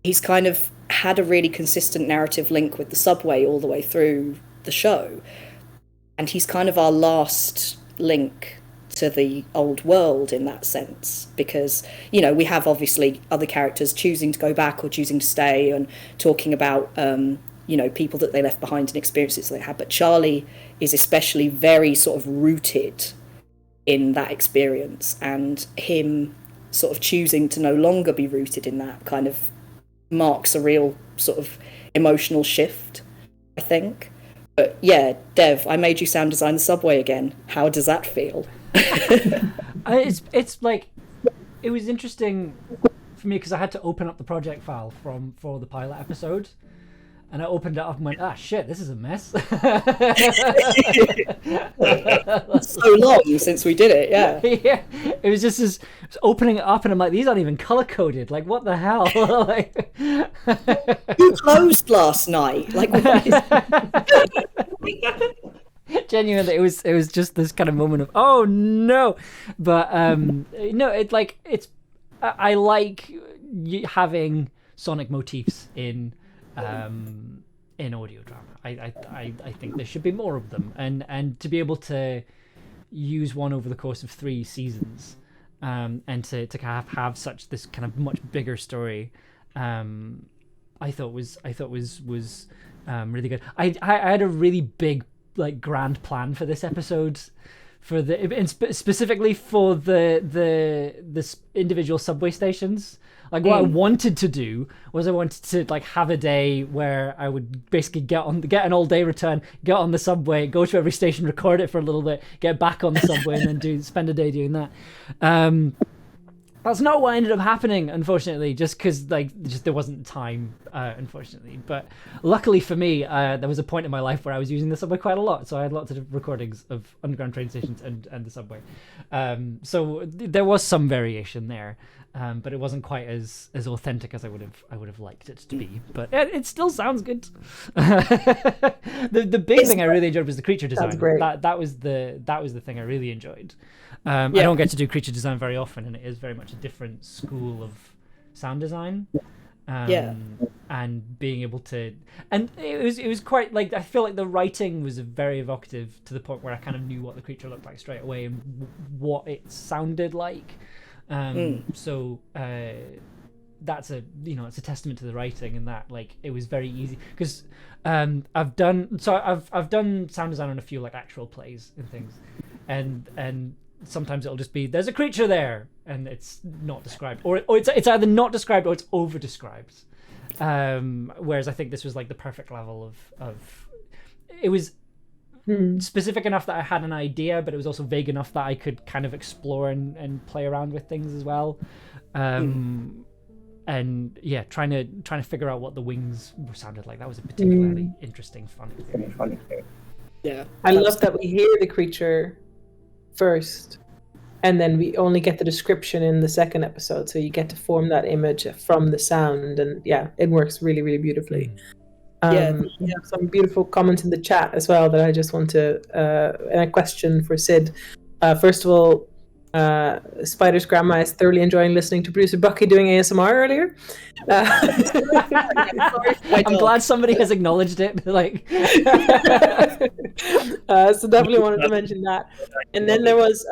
Speaker 4: he's kind of had a really consistent narrative link with the subway all the way through the show, and he's kind of our last link to the old world in that sense, because, you know, we have obviously other characters choosing to go back or choosing to stay and talking about you know, people that they left behind and experiences they had, but Charlie is especially very sort of rooted in that experience, and him sort of choosing to no longer be rooted in that kind of marks a real sort of emotional shift, I think. But yeah, Dev, I made you sound design the subway again. How does that feel?
Speaker 1: It's like, it was interesting for me because I had to open up the project file for the pilot episode, and I opened it up and went, ah, shit, this is a mess.
Speaker 4: So long since we did it, yeah.
Speaker 1: Yeah, it was just as opening it up, and I'm like, these aren't even color coded. Like, what the hell? Like,
Speaker 4: You closed last night. Like, what is...
Speaker 1: Genuinely, it was just this kind of moment of, oh no. But no, I like having sonic motifs in audio drama. I think there should be more of them, and to be able to use one over the course of 3 seasons, and to have such this kind of much bigger story, I thought was really good. I had a really big, like, grand plan for this episode, specifically for the individual subway stations. Like, what I wanted to do was I wanted to, like, have a day where I would basically get an all-day return, get on the subway, go to every station, record it for a little bit, get back on the subway, and then spend a day doing that. That's not what ended up happening, unfortunately, just because there wasn't time, unfortunately. But luckily for me, there was a point in my life where I was using the subway quite a lot, so I had lots of recordings of underground train stations and the subway. So there was some variation there, but it wasn't quite as authentic as I would have liked it to be. But it still sounds good. The big thing I really enjoyed was the creature design. That was the thing I really enjoyed. I don't get to do creature design very often, and it is very much a different school of sound design. And being able to, and it was quite, like, I feel like the writing was very evocative to the point where I kind of knew what the creature looked like straight away and what it sounded like. So that's it's a testament to the writing, and that, like, it was very easy because I've done sound design on a few, like, actual plays and things, and sometimes it'll just be, there's a creature there, and it's not described, or it's either not described or it's over described. Whereas I think this was, like, the perfect level of it was specific enough that I had an idea, but it was also vague enough that I could kind of explore and play around with things as well. And yeah, trying to figure out what the wings sounded like, that was a particularly interesting, fun experience.
Speaker 3: Yeah, I love that we hear the creature first, and then we only get the description in the second episode, so you get to form that image from the sound, and yeah, it works really, really beautifully. We have some beautiful comments in the chat as well that I just want to and a question for Sid. First of all, Spider's grandma is thoroughly enjoying listening to producer Bucky doing ASMR earlier.
Speaker 1: I'm glad somebody has acknowledged it. Like,
Speaker 3: so definitely wanted to mention that. And then there was,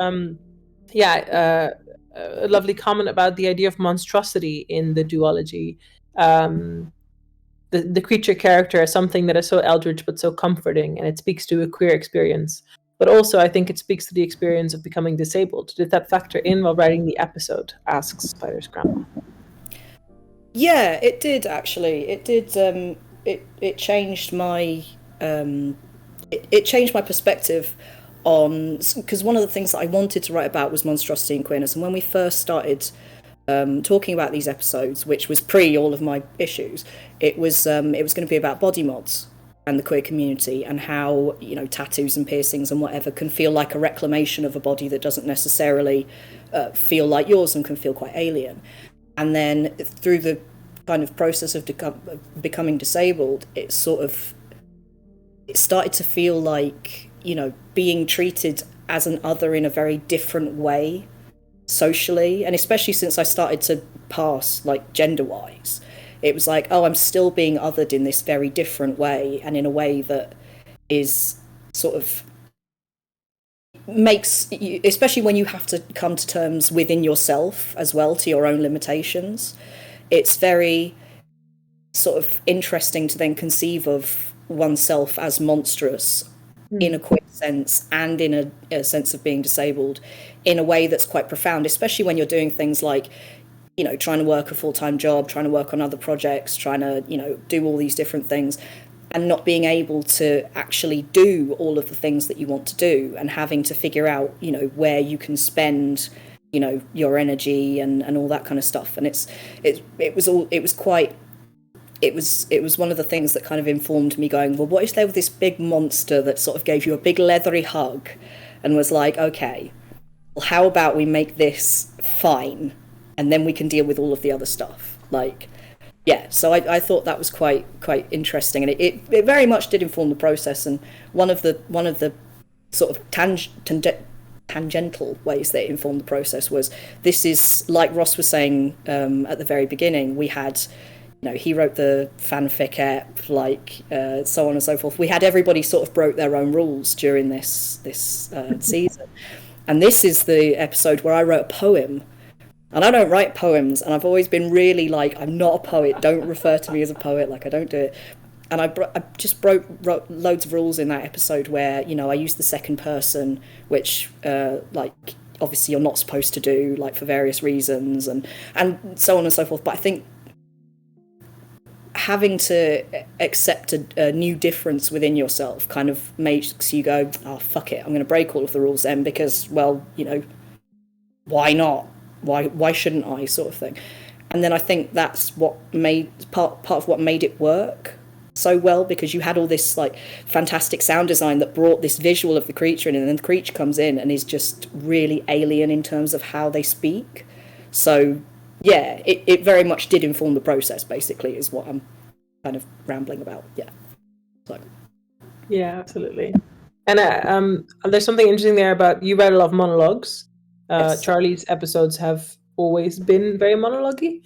Speaker 3: a lovely comment about the idea of monstrosity in the duology. The creature character is something that is so eldritch but so comforting, and it speaks to a queer experience. But also, I think it speaks to the experience of becoming disabled. Did that factor in while writing the episode? Asks Spider's grandma.
Speaker 4: Yeah, it did actually. It did. It changed my it changed my perspective on, because one of the things that I wanted to write about was monstrosity and queerness. And when we first started talking about these episodes, which was pre all of my issues, it was going to be about body mods and the queer community, and how, you know, tattoos and piercings and whatever can feel like a reclamation of a body that doesn't necessarily feel like yours and can feel quite alien. And then through the kind of process of becoming disabled, it started to feel like, you know, being treated as an other in a very different way socially, and especially since I started to pass, like, gender-wise, it was like, oh, I'm still being othered in this very different way, and in a way that is sort of makes, especially when you have to come to terms within yourself as well, to your own limitations, it's very sort of interesting to then conceive of oneself as monstrous in a queer sense, and in a sense of being disabled in a way that's quite profound, especially when you're doing things like, you know, trying to work a full-time job, trying to work on other projects, trying to, you know, do all these different things, and not being able to actually do all of the things that you want to do, and having to figure out, you know, where you can spend, you know, your energy and all that kind of stuff. And it was one of the things that kind of informed me, going, well, what if there was this big monster that sort of gave you a big leathery hug and was like, okay, well, how about we make this fine, and then we can deal with all of the other stuff. Like, yeah, so I thought that was quite interesting, and it very much did inform the process. And one of the sort of tangential ways that it informed the process was, this is, like Ross was saying at the very beginning, we had, you know, he wrote the fanfic ep, like, so on and so forth. We had everybody sort of broke their own rules during this season. And this is the episode where I wrote a poem. And I don't write poems, and I've always been really like, I'm not a poet, don't refer to me as a poet, like, I don't do it. And I just wrote loads of rules in that episode where, you know, I used the second person, which, like, obviously you're not supposed to do, like, for various reasons, and so on and so forth. But I think having to accept a new difference within yourself kind of makes you go, oh, fuck it, I'm going to break all of the rules then, because, well, you know, why not? Why shouldn't I, sort of thing. And then I think that's what made part of what made it work so well, because you had all this, like, fantastic sound design that brought this visual of the creature in, and then the creature comes in and is just really alien in terms of how they speak. So yeah, it very much did inform the process, basically, is what I'm kind of rambling about. Yeah. So.
Speaker 3: Yeah, absolutely. And there's something interesting there about, you write a lot of monologues. Yes. Charlie's episodes have always been very monologue-y.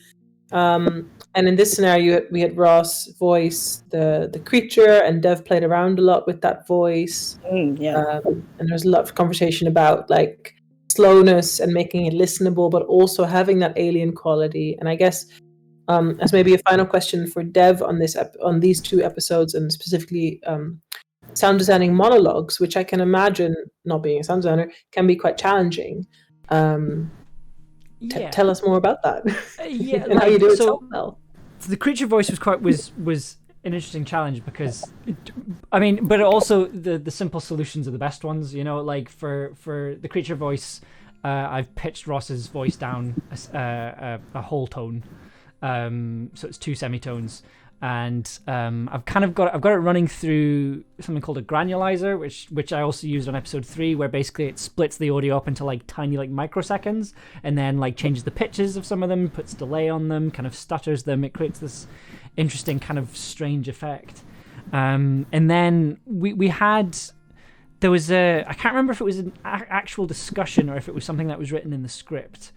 Speaker 3: And in this scenario, we had Ross voice the creature, and Dev played around a lot with that voice.
Speaker 4: Yeah.
Speaker 3: And there's a lot of conversation about, like, slowness and making it listenable, but also having that alien quality. And I guess, as maybe a final question for Dev on these two episodes, and specifically sound designing monologues, which I can imagine, not being a sound designer, can be quite challenging. Tell us more about that.
Speaker 1: Yeah,
Speaker 3: and how you do it so well.
Speaker 1: The creature voice was an interesting challenge, because, I mean, but also the simple solutions are the best ones. You know, like for the creature voice, I've pitched Ross's voice down a whole tone, so it's 2 semitones. And I've got it running through something called a granulizer, which I also used on episode 3, where basically it splits the audio up into, like, tiny, like, microseconds, and then, like, changes the pitches of some of them, puts delay on them, kind of stutters them. It creates this interesting kind of strange effect. And then we had there was I can't remember if it was an actual discussion or if it was something that was written in the script,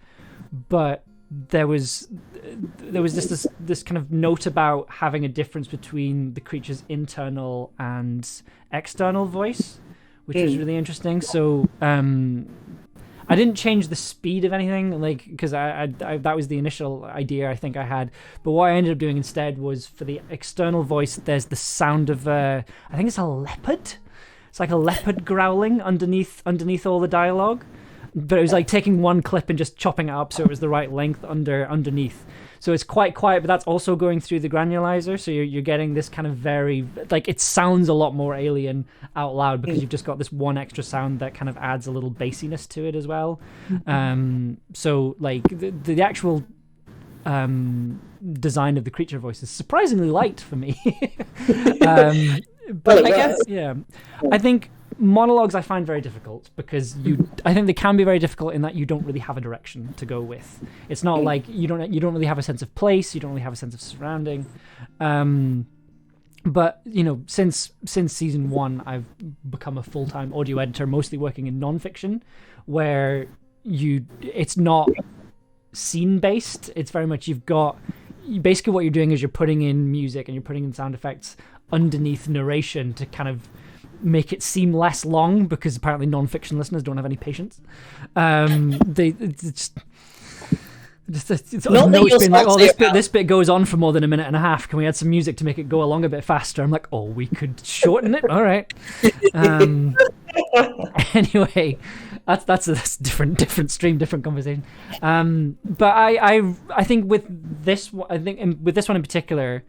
Speaker 1: but there was this kind of note about having a difference between the creature's internal and external voice, which was really interesting. So I didn't change the speed of anything, like, because I that was the initial idea I think I had. But what I ended up doing instead was, for the external voice, there's the sound of I think it's a leopard. It's like a leopard growling underneath all the dialogue. But it was like taking one clip and just chopping it up so it was the right length underneath. So it's quite quiet, but that's also going through the granulizer. So you're getting this kind of very, like, it sounds a lot more alien out loud because you've just got this one extra sound that kind of adds a little bassiness to it as well. So like the actual design of the creature voice is surprisingly light for me. But I guess, yeah, I think monologues I find very difficult because I think they can be very difficult in that you don't really have a direction to go with. It's not like you don't really have a sense of place, you don't really have a sense of surrounding. But you know, since season 1, I've become a full-time audio editor, mostly working in non-fiction, where it's not scene based. It's very much basically what you're doing is you're putting in music and you're putting in sound effects underneath narration to kind of make it seem less long, because apparently non-fiction listeners don't have any patience. It's been like, this bit goes on for more than a minute and a half. Can we add some music to make it go along a bit faster? I'm like, oh, we could shorten it. All right. Anyway, that's a different stream, different conversation. But I think with this one in particular,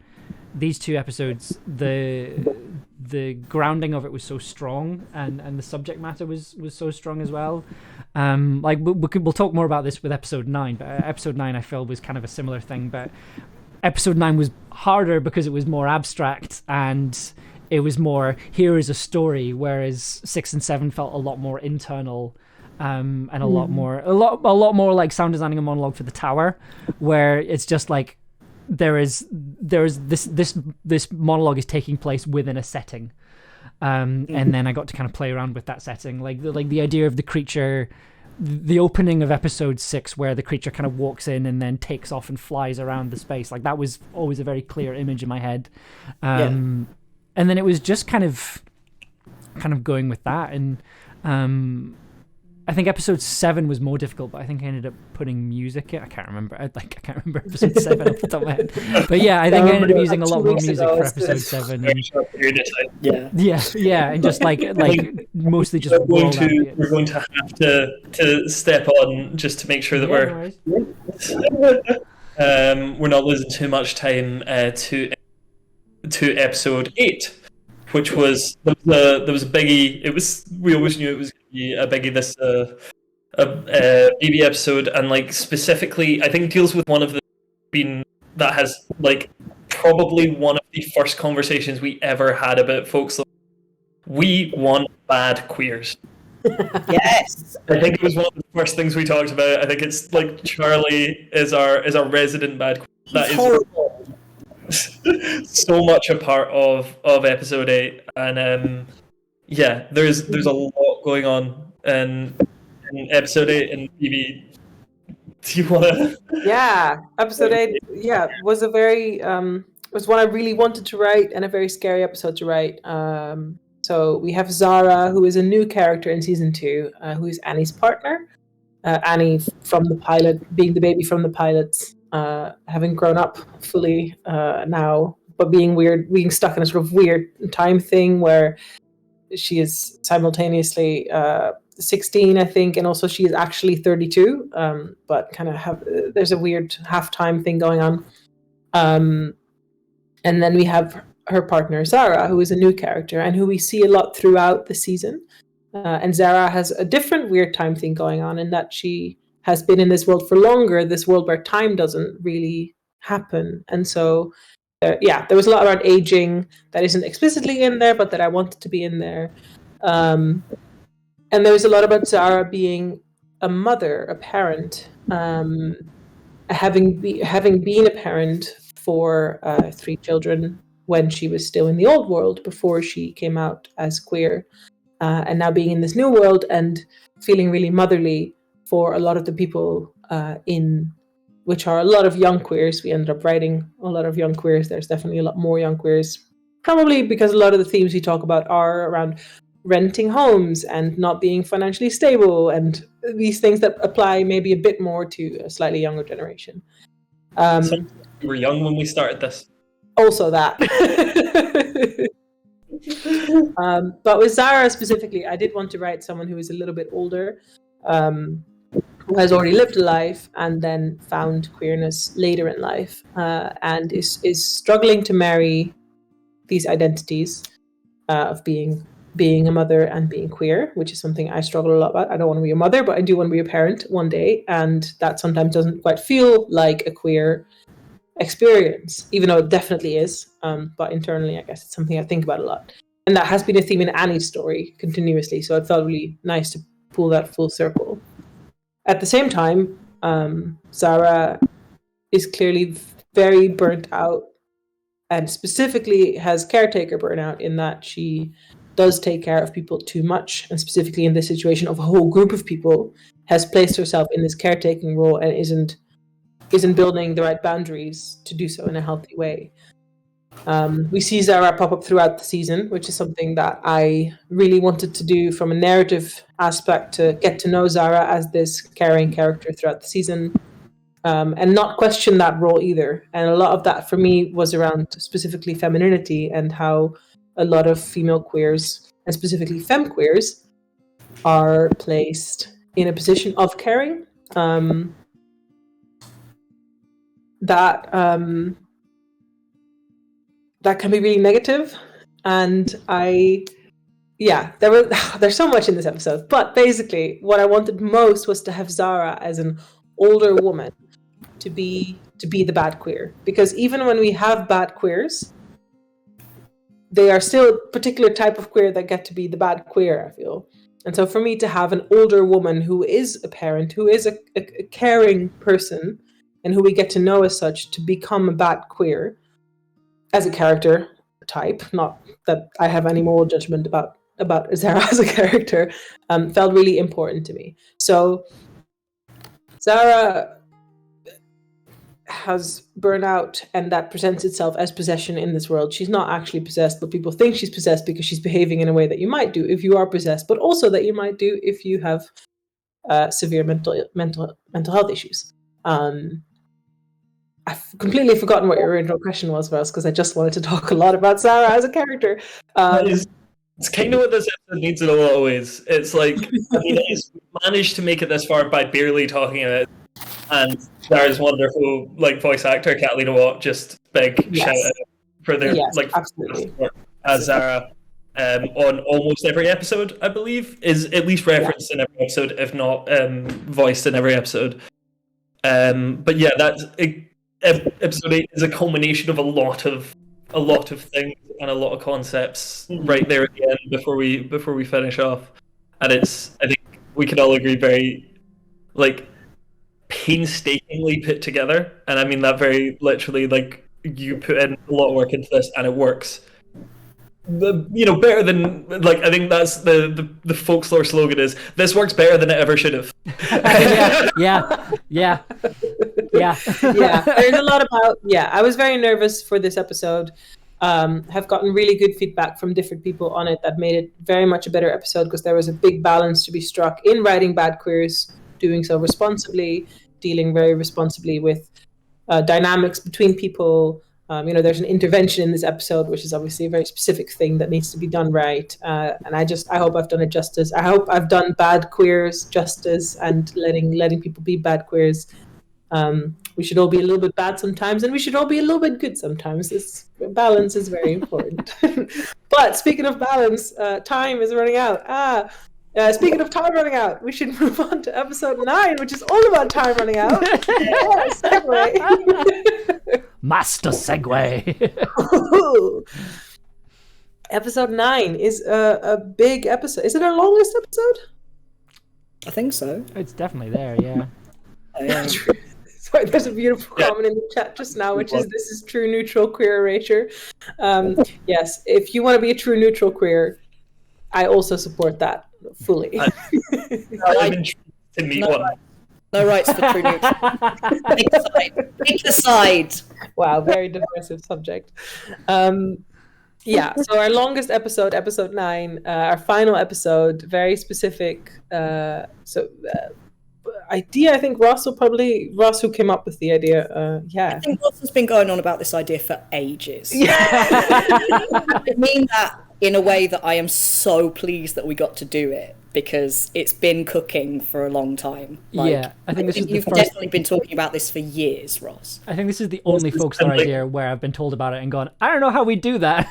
Speaker 1: these 2 episodes, the grounding of it was so strong, and the subject matter was so strong as well. Like we'll talk more about this with episode 9, but episode 9 I felt was kind of a similar thing. But episode 9 was harder because it was more abstract and it was more, here is a story, whereas 6 and 7 felt a lot more internal. And a lot more like sound designing a monologue for the tower, where it's just like there is this monologue is taking place within a setting, and then I got to kind of play around with that setting, like the idea of the creature, the opening of episode 6, where the creature kind of walks in and then takes off and flies around the space. Like that was always a very clear image in my head, and then it was just kind of going with that. And I think episode 7 was more difficult, but I think I ended up putting music in. I can't remember episode 7 off the top of my head. But yeah, I think I ended up using a lot more music for episode 7. Yeah, and just like mostly just
Speaker 2: we're going to have to step on just to make sure that we're not losing too much time to episode 8. Which was there was a biggie. We always knew it was going to be a biggie. This baby episode, and like specifically, I think deals with one of that has like probably one of the first conversations we ever had about Folxlore. We want bad queers.
Speaker 4: Yes,
Speaker 2: I think it was one of the first things we talked about. I think it's like Charlie is our resident bad queer. That is horrible. So much a part of episode 8, and there's a lot going on in episode 8. And Phoebe, do you want to?
Speaker 3: Yeah, episode 8. Yeah, was a very was one I really wanted to write, and a very scary episode to write. So we have Zara, who is a new character in season 2, who is Annie's partner. Annie from the pilot, being the baby from the pilots. Having grown up fully now, but being stuck in a sort of weird time thing where she is simultaneously 16, I think, and also she is actually 32, but kind of there's a weird half-time thing going on. And then we have her partner, Zara, who is a new character and who we see a lot throughout the season. And Zara has a different weird time thing going on in that she has been in this world for longer, this world where time doesn't really happen. And so, there was a lot around aging that isn't explicitly in there, but that I wanted to be in there. And there was a lot about Zara being a mother, a parent, having been a parent for 3 children when she was still in the old world before she came out as queer. and now being in this new world and feeling really motherly for a lot of the people which are a lot of young queers. We ended up writing a lot of young queers. There's definitely a lot more young queers, probably because a lot of the themes we talk about are around renting homes and not being financially stable, and these things that apply maybe a bit more to a slightly younger generation.
Speaker 2: We were young when we started this.
Speaker 3: Also that. But with Zara specifically, I did want to write someone who is a little bit older, who has already lived a life and then found queerness later in life, and is struggling to marry these identities of being a mother and being queer, which is something I struggle a lot about. I don't want to be a mother, but I do want to be a parent one day, and that sometimes doesn't quite feel like a queer experience, even though it definitely is. But internally, I guess it's something I think about a lot. And that has been a theme in Annie's story continuously, so it felt really nice to pull that full circle. At the same time, Zara is clearly very burnt out, and specifically has caretaker burnout in that she does take care of people too much, and specifically in this situation of a whole group of people, has placed herself in this caretaking role and isn't building the right boundaries to do so in a healthy way. We see Zara pop up throughout the season, which is something that I really wanted to do from a narrative aspect, to get to know Zara as this caring character throughout the season, and not question that role either. And a lot of that for me was around specifically femininity and how a lot of female queers, and specifically femme queers, are placed in a position of caring. That can be really negative, and there's so much in this episode. But basically, what I wanted most was to have Zara as an older woman to be the bad queer, because even when we have bad queers, they are still a particular type of queer that get to be the bad queer, I feel. And so for me to have an older woman who is a parent, who is a caring person, and who we get to know as such, to become a bad queer as a character type, not that I have any moral judgment about Zara as a character, felt really important to me. So Zara has burnout, and that presents itself as possession in this world. She's not actually possessed, but people think she's possessed because she's behaving in a way that you might do if you are possessed, but also that you might do if you have severe mental health issues. I've completely forgotten what your original question was, Ross, because I just wanted to talk a lot about Zara as a character.
Speaker 2: It's kind of what this episode needs in a lot of ways. It's like, I mean, it's managed to make it this far by barely talking about it. And Zara's wonderful, voice actor, Catalina Watt, just big shout out for their
Speaker 3: absolutely.
Speaker 2: work as Zara on almost every episode, I believe, is at least referenced in every episode, if not voiced in every episode. But yeah, episode 8 is a culmination of a lot of things and a lot of concepts right there at the end before we finish off, and it's, I think we can all agree, very painstakingly put together, and I mean that very literally. You put in a lot of work into this and it works. Better than, I think that's the Folxlore slogan is, this works better than it ever should have.
Speaker 1: Yeah.
Speaker 3: There's a lot about, I was very nervous for this episode. Have gotten really good feedback from different people on it that made it very much a better episode, because there was a big balance to be struck in writing bad queers, doing so responsibly, dealing very responsibly with dynamics between people. There's an intervention in this episode, which is obviously a very specific thing that needs to be done right. And I hope I've done it justice. I hope I've done bad queers justice, and letting people be bad queers. We should all be a little bit bad sometimes, and we should all be a little bit good sometimes. This balance is very important. But speaking of balance, time is running out. Speaking of time running out, we should move on to episode 9, which is all about time running out. Segue.
Speaker 1: Master segue.
Speaker 3: Episode 9 is a big episode. Is it our longest episode?
Speaker 4: I think so.
Speaker 1: It's definitely there, yeah.
Speaker 3: Sorry, there's a beautiful comment in the chat just now, which is, this is true neutral queer erasure. Yes, if you want to be a true neutral queer, I also support that fully.
Speaker 2: I'm intrigued to meet one.
Speaker 4: No rights for true neutral. Pick a side.
Speaker 3: Wow, very divisive subject. Yeah, so our longest episode, episode 9, our final episode, very specific. Idea, I think Ross who came up with the idea.
Speaker 4: I think Ross has been going on about this idea for ages. Yeah. I mean that in a way that I am so pleased that we got to do it, because it's been cooking for a long time.
Speaker 1: I think this is the
Speaker 4: you've
Speaker 1: first...
Speaker 4: definitely been talking about this for years, Ross.
Speaker 1: I think this is the only Folxlore idea where I've been told about it and gone, I don't know how we do that.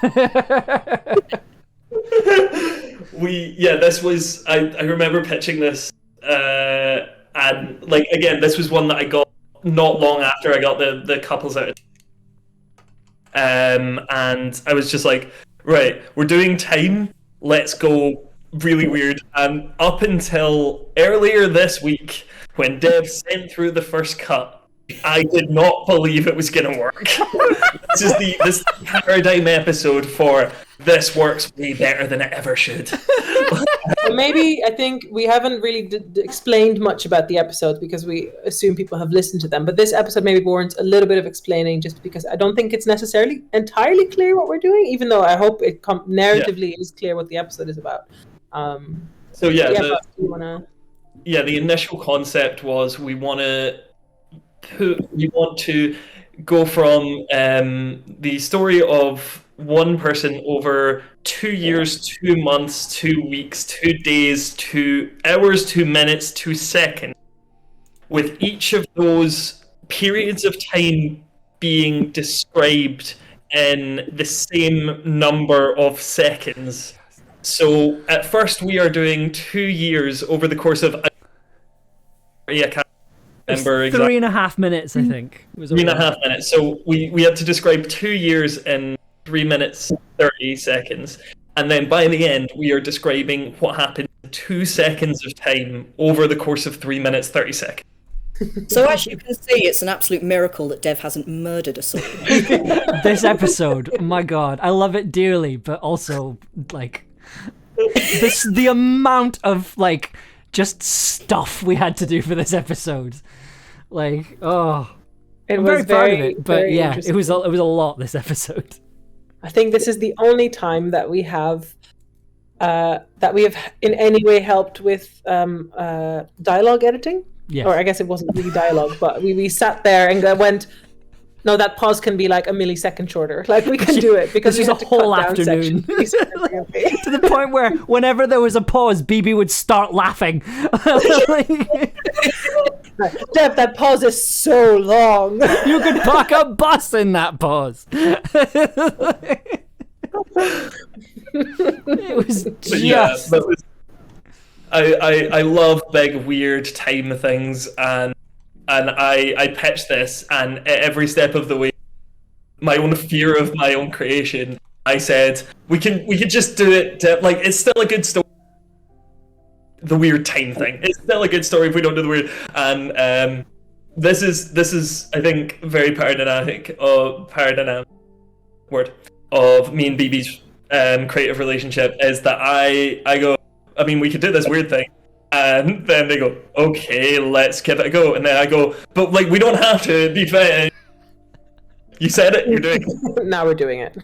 Speaker 2: This was I remember pitching this, and like again, this was one that I got not long after I got the couples out. And I was just like, right, we're doing time, let's go really weird. And up until earlier this week, when Dev sent through the first cut, I did not believe it was going to work. This is the paradigm episode for this works way better than it ever should.
Speaker 3: Maybe, I think we haven't really explained much about the episodes because we assume people have listened to them. But this episode maybe warrants a little bit of explaining, just because I don't think it's necessarily entirely clear what we're doing, even though I hope it narratively is clear what the episode is about. The
Speaker 2: initial concept was we want to go from the story of one person over 2 years, 2 months, 2 weeks, 2 days, 2 hours, 2 minutes, 2 seconds, with each of those periods of time being described in the same number of seconds. So at first we are doing 2 years over the course of I can't remember exactly.
Speaker 1: 3.5 minutes, I think. It was
Speaker 2: 3.5 minutes. So we had to describe 2 years in 3 minutes 30 seconds, and then by the end we are describing what happened in 2 seconds of time over the course of 3 minutes 30 seconds.
Speaker 4: So as you can see, it's an absolute miracle that Dev hasn't murdered us all.
Speaker 1: This episode, oh my god, I love it dearly, but also like the amount of like just stuff we had to do for this episode. Like, I'm very proud of it, but yeah, it was a lot this episode.
Speaker 3: I think this is the only time that we have in any way helped with dialogue editing.
Speaker 1: Yes.
Speaker 3: Or I guess it wasn't really dialogue, but we sat there and went, no, that pause can be like a millisecond shorter. Like, we can do it because
Speaker 1: this was a whole afternoon. To the point where whenever there was a pause, BB would start laughing.
Speaker 3: Dev, that pause is so long.
Speaker 1: You could park a bus in that pause. It was just...
Speaker 2: I love big weird time things, and I pitched this, and at every step of the way, my own fear of my own creation, I said we could just do it. Like, it's still a good story. The weird time thing. It's still a good story if we don't do the weird. And this is I think very paradigmatic of me and BB's creative relationship, is that I go, I mean, we could do this weird thing, and then they go, okay, let's give it a go, and then I go, but like, we don't have to be fair. You said it, you're doing it.
Speaker 3: Now we're doing it.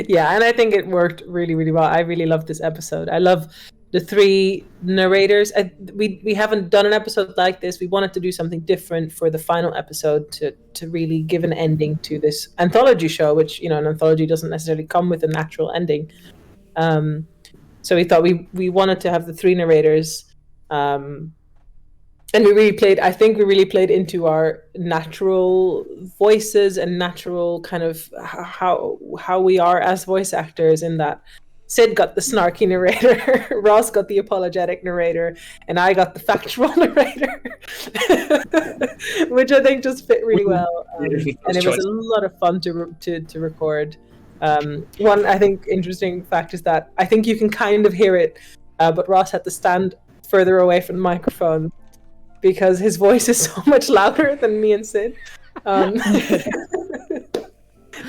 Speaker 3: Yeah, and I think it worked really, really well. I really loved this episode. I love the 3 narrators. We haven't done an episode like this. We wanted to do something different for the final episode to really give an ending to this anthology show, which, you know, an anthology doesn't necessarily come with a natural ending. So we thought we wanted to have the 3 narrators, and we really played into our natural voices and natural kind of how we are as voice actors, in that Sid got the snarky narrator, Ross got the apologetic narrator, and I got the factual narrator, which I think just fit really well. And it was a lot of fun to record. One, I think, interesting fact is that I think you can kind of hear it, but Ross had to stand further away from the microphone because his voice is so much louder than me and Sid.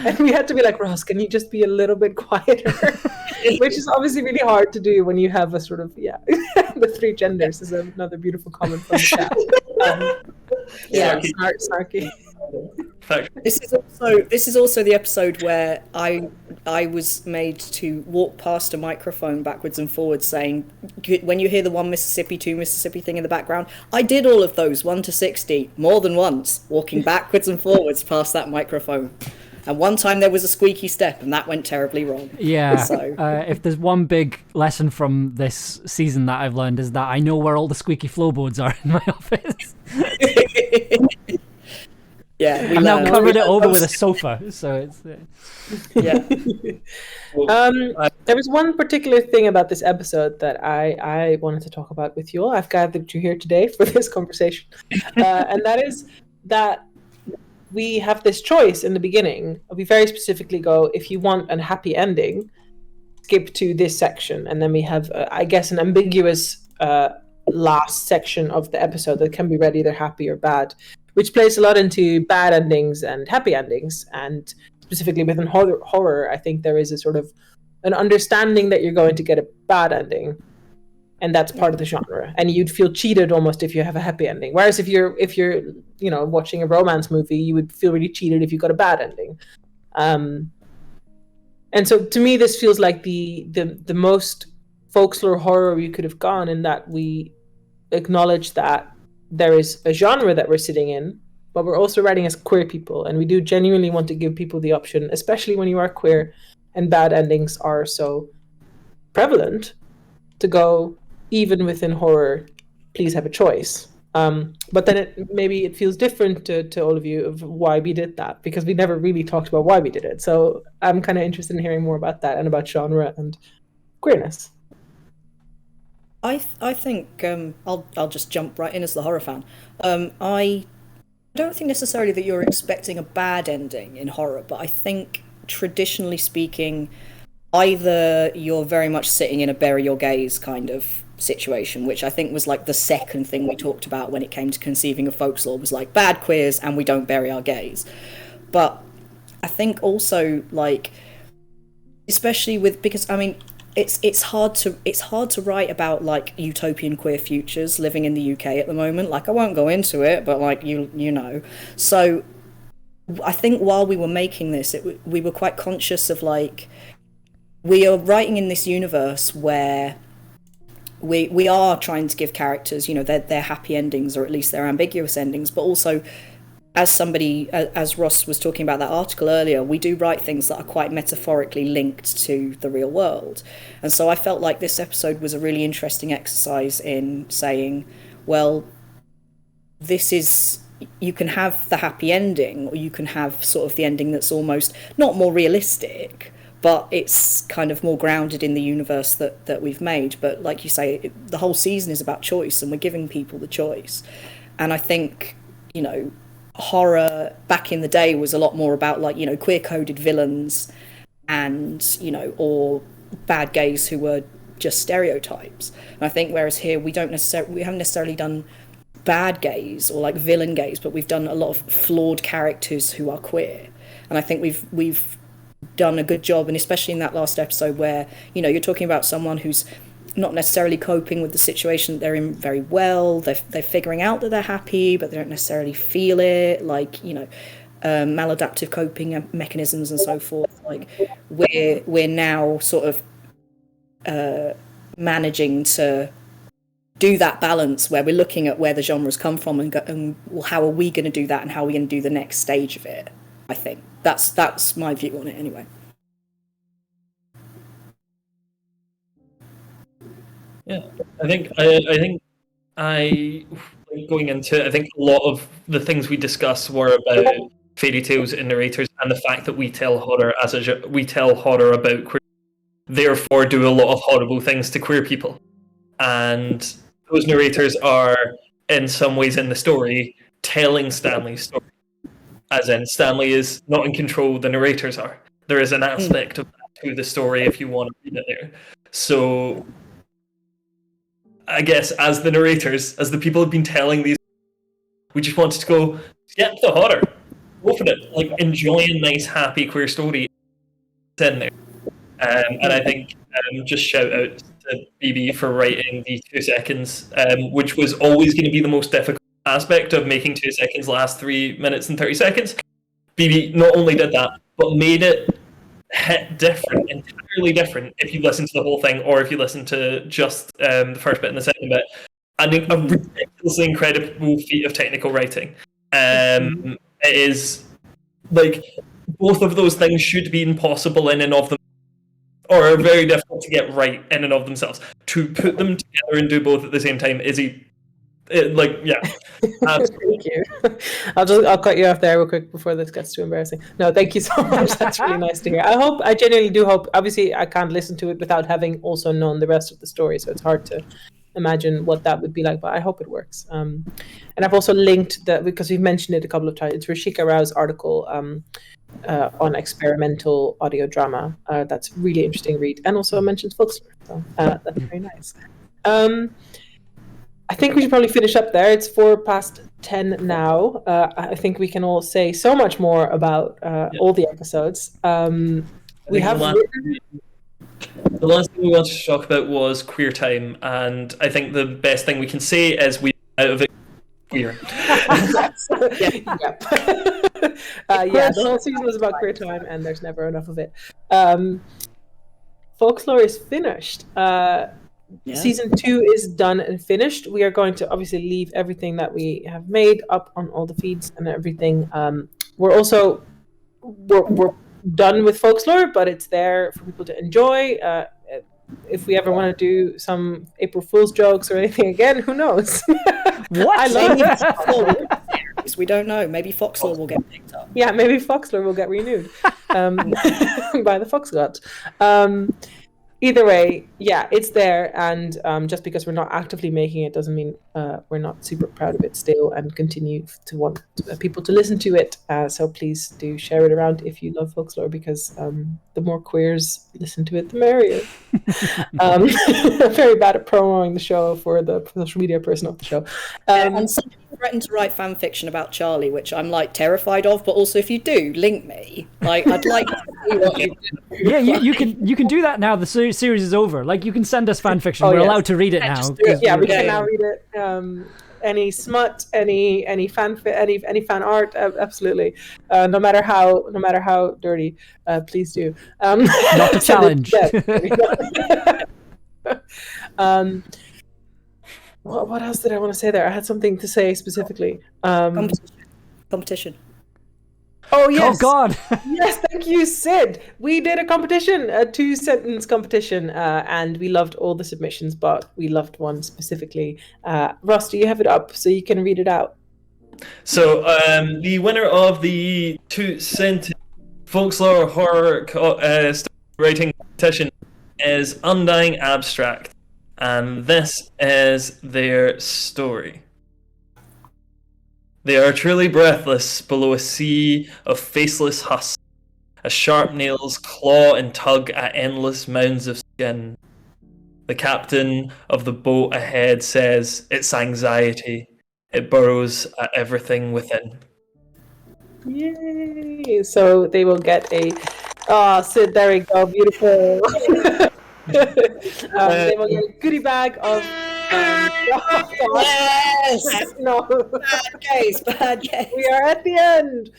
Speaker 3: And we had to be like, Ross, can you just be a little bit quieter? Which is obviously really hard to do when you have a sort of, the three genders is another beautiful comment from the chat. Snarky.
Speaker 4: This is also the episode where I was made to walk past a microphone backwards and forwards saying, when you hear the 1 Mississippi, 2 Mississippi thing in the background, I did all of those 1 to 60 more than once, walking backwards and forwards past that microphone. And one time there was a squeaky step, and that went terribly wrong.
Speaker 1: Yeah.
Speaker 4: So.
Speaker 1: If there's one big lesson from this season that I've learned is that I know where all the squeaky floorboards are in my office.
Speaker 4: Yeah,
Speaker 1: I've now covered it over with a sofa, so it's.
Speaker 4: Yeah.
Speaker 3: There was one particular thing about this episode that I wanted to talk about with you all. I've gathered you here today for this conversation, and that is that we have this choice in the beginning. We very specifically go, if you want a happy ending, skip to this section, and then we have, I guess, an ambiguous last section of the episode that can be read either happy or bad, which plays a lot into bad endings and happy endings. And specifically within horror, I think there is a sort of an understanding that you're going to get a bad ending, and that's part of the genre. And you'd feel cheated almost if you have a happy ending. Whereas if you're watching a romance movie, you would feel really cheated if you got a bad ending. And so to me, this feels like the most folklore horror you could have gone, in that we acknowledge that there is a genre that we're sitting in, but we're also writing as queer people, and we do genuinely want to give people the option, especially when you are queer and bad endings are so prevalent, to go, even within horror, please have a choice. But then maybe it feels different to all of you of why we did that, because we never really talked about why we did it. So I'm kind of interested in hearing more about that and about genre and queerness.
Speaker 4: I think I'll just jump right in as the horror fan. I don't think necessarily that you're expecting a bad ending in horror, but I think traditionally speaking, either you're very much sitting in a bury your gays kind of situation, which I think was like the second thing we talked about when it came to conceiving of folklore, was like bad queers and we don't bury our gays. But I think also, like, especially because I mean, it's hard to write about like utopian queer futures living in the UK at the moment. Like, I won't go into it, but like you know. So I think while we were making this, we were quite conscious of like, we are writing in this universe where we are trying to give characters, you know, their happy endings, or at least their ambiguous endings, but also, as Ross was talking about that article earlier, we do write things that are quite metaphorically linked to the real world. And so I felt like this episode was a really interesting exercise in saying, well, you can have the happy ending, or you can have sort of the ending that's almost not more realistic, but it's kind of more grounded in the universe that we've made. But like you say, the whole season is about choice, and we're giving people the choice. And I think, you know, horror back in the day was a lot more about, like, you know, queer coded villains and, you know, or bad gays who were just stereotypes. And I think whereas here we haven't necessarily done bad gays or like villain gays, but we've done a lot of flawed characters who are queer. And I think we've done a good job, and especially in that last episode where, you know, you're talking about someone who's not necessarily coping with the situation that they're in very well. They're figuring out that they're happy, but they don't necessarily feel it. Like, you know, maladaptive coping mechanisms and so forth. Like, we're now sort of managing to do that balance where we're looking at where the genres come from and well, how are we going to do that, and how are we going to do the next stage of it. I think that's my view on it anyway.
Speaker 2: Yeah, I think going into it, I think a lot of the things we discussed were about fairy tales and narrators, and the fact that we tell horror about queer, therefore do a lot of horrible things to queer people, and those narrators are in some ways in the story telling Stanley's story, as in Stanley is not in control, the narrators are. There is an aspect of that to the story if you want to read it there. So I guess as the narrators, as the people who've been telling these, we just wanted to go, skip the horror. go for it. Like, enjoy a nice, happy queer story. It's in there. And I think just shout out to BB for writing the 2 seconds, which was always going to be the most difficult aspect of making 2 seconds last 3 minutes and 30 seconds. BB not only did that, but made it hit different, entirely different, if you listen to the whole thing or if you listen to just the first bit and the second bit. I think a ridiculously incredible feat of technical writing. It is like both of those things should be impossible in and of them, or are very difficult to get right in and of themselves. To put them together and do both at the same time is yeah.
Speaker 3: Thank you. I'll cut you off there real quick before this gets too embarrassing. No, thank you so much. That's really nice to hear. I genuinely do hope. Obviously, I can't listen to it without having also known the rest of the story, so it's hard to imagine what that would be like. But I hope it works. And I've also linked that because we've mentioned it a couple of times. It's Rashika Rao's article on experimental audio drama. That's a really interesting read, and also mentions Folxlore. So that's very nice. I think we should probably finish up there. It's 10:04 now. I think we can all say so much more about all the episodes. We have
Speaker 2: the last thing we wanted to talk about was queer time, and I think the best thing we can say is we out of it queer.
Speaker 3: The whole season was about queer time, and there's never enough of it. Folklore is finished. Season 2 is done and finished. We are going to obviously leave everything that we have made up on all the feeds and everything. We're done with Folklore, but it's there for people to enjoy. If we ever want to do some April Fool's jokes or anything again, who knows?
Speaker 1: What?
Speaker 3: I love it.
Speaker 4: We don't know. Maybe Folxlore will get picked up.
Speaker 3: Yeah, maybe Folxlore will get renewed by the Fox Gods. Either way, yeah, it's there, and just because we're not actively making it doesn't mean we're not super proud of it still, and continue to want people to listen to it. So please do share it around if you love Folklore, because the more queers listen to it, the merrier. I'm very bad at promoting the show for the social media person of the show.
Speaker 4: And some people threatened to write fan fiction about Charlie, which I'm like terrified of. But also, if you do, link me. Like, I'd like to see what you do.
Speaker 1: Yeah, you can do that now. The series is over. Like, you can send us fan fiction. We're allowed to read it now.
Speaker 3: Yeah, we can now read it. Any smut, any fan art, absolutely. No matter how dirty, please do.
Speaker 1: Not a challenge.
Speaker 3: What else did I want to say there? I had something to say specifically.
Speaker 4: Competition.
Speaker 3: Oh yes!
Speaker 1: Oh God!
Speaker 3: Yes, thank you, Sid. We did a competition, a 2-sentence competition, and we loved all the submissions, but we loved one specifically. Ross, do you have it up so you can read it out?
Speaker 2: So the winner of the 2-sentence Folklore horror writing competition is Undying Abstract, and this is their story. They are truly breathless below a sea of faceless husks, as sharp nails claw and tug at endless mounds of skin. The captain of the boat ahead says it's anxiety. It burrows at everything within.
Speaker 3: Yay! So they will get Sid, there we go, beautiful. They will get a goodie bag of
Speaker 4: Yes!
Speaker 3: No.
Speaker 4: Bad case.
Speaker 3: We are at the end.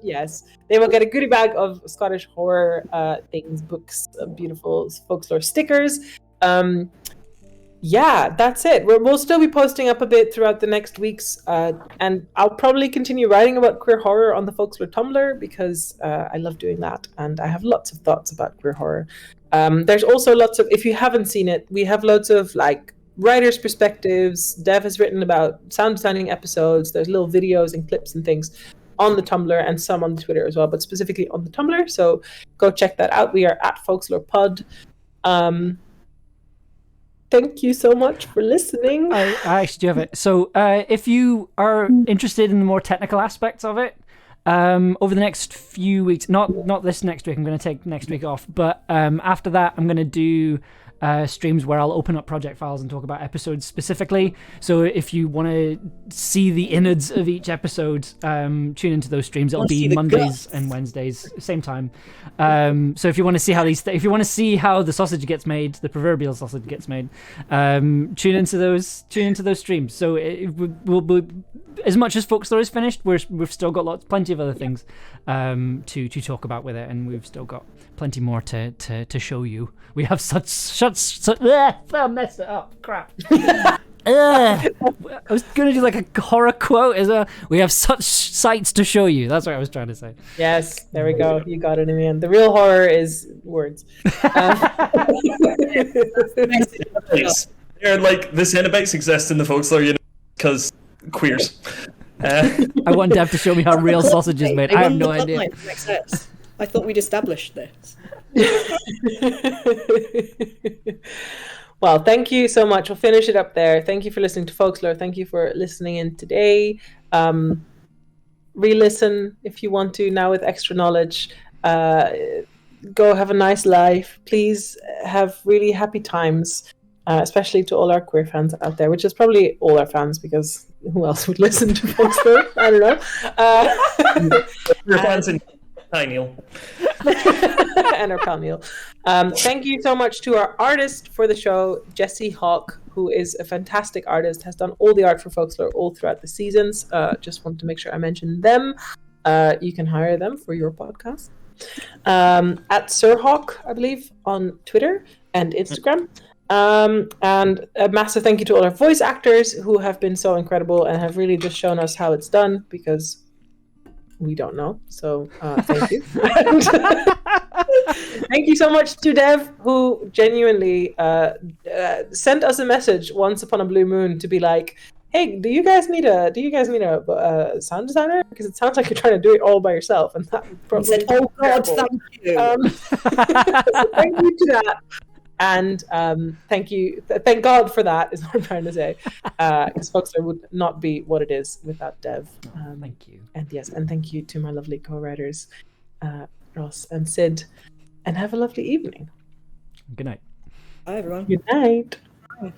Speaker 3: Yes. They will get a goodie bag of Scottish horror things, books, beautiful Folklore stickers. Yeah, that's it. We'll still be posting up a bit throughout the next weeks, and I'll probably continue writing about queer horror on the Folklore Tumblr, because I love doing that, and I have lots of thoughts about queer horror. There's also lots of, if you haven't seen it, we have loads of like writers' perspectives. Dev has written about sound designing episodes. There's little videos and clips and things on the Tumblr, and some on the Twitter as well, but specifically on the Tumblr. So go check that out. We are at Folklore Pod. Thank you so much for listening.
Speaker 1: I actually do have it. So if you are interested in the more technical aspects of it, over the next few weeks, not this next week, I'm going to take next week off, but after that I'm going to do streams where I'll open up project files and talk about episodes specifically. So if you want to see the innards of each episode, tune into those streams. It'll be Mondays and Wednesdays, same time. So if you want to see how if you want to see how the sausage gets made, the proverbial sausage gets made, tune into those streams. So we'll be, as much as Folxlore is finished, we've still got plenty of other things to talk about with it, and we've still got plenty more to show you. We have such I messed it up. Crap. I was gonna do like a horror quote as well. We have such sights to show you. That's what I was trying to say.
Speaker 3: Yes, there we go. You got it in the end. The real horror is words.
Speaker 2: They're like the Cenobites exist in the Folxlore because queers.
Speaker 1: I want Dev to show me how real sausage is made. I have no idea.
Speaker 4: I thought we'd established this.
Speaker 3: Well, thank you so much. We'll finish it up there. Thank you for listening to Folxlore. Thank you for listening in today. Re-listen if you want to now with extra knowledge. Go have a nice life. Please have really happy times, especially to all our queer fans out there, which is probably all our fans, because who else would listen to Folxlore? I don't know.
Speaker 2: Your fans in Hi, Neil.
Speaker 3: And our pal Neil. Thank you so much to our artist for the show, Jesse Hawk, who is a fantastic artist, has done all the art for Folxlore all throughout the seasons. Just want to make sure I mention them. You can hire them for your podcast. At Sir Hawk, I believe, on Twitter and Instagram. And a massive thank you to all our voice actors who have been so incredible and have really just shown us how it's done, because we don't know. So thank you. Thank you so much to Dev, who genuinely sent us a message once upon a blue moon to be like, hey, do you guys need a sound designer? Because it sounds like you're trying to do it all by yourself. And that probably
Speaker 4: said, oh God, thank you.
Speaker 3: So thank you to that. And thank God for that, is what I'm trying to say. Because Folxlore would not be what it is without Dev.
Speaker 1: Thank you.
Speaker 3: And thank you to my lovely co-writers, Ross and Sid. And have a lovely evening.
Speaker 1: Good night.
Speaker 4: Bye, everyone.
Speaker 3: Good night.
Speaker 4: Bye.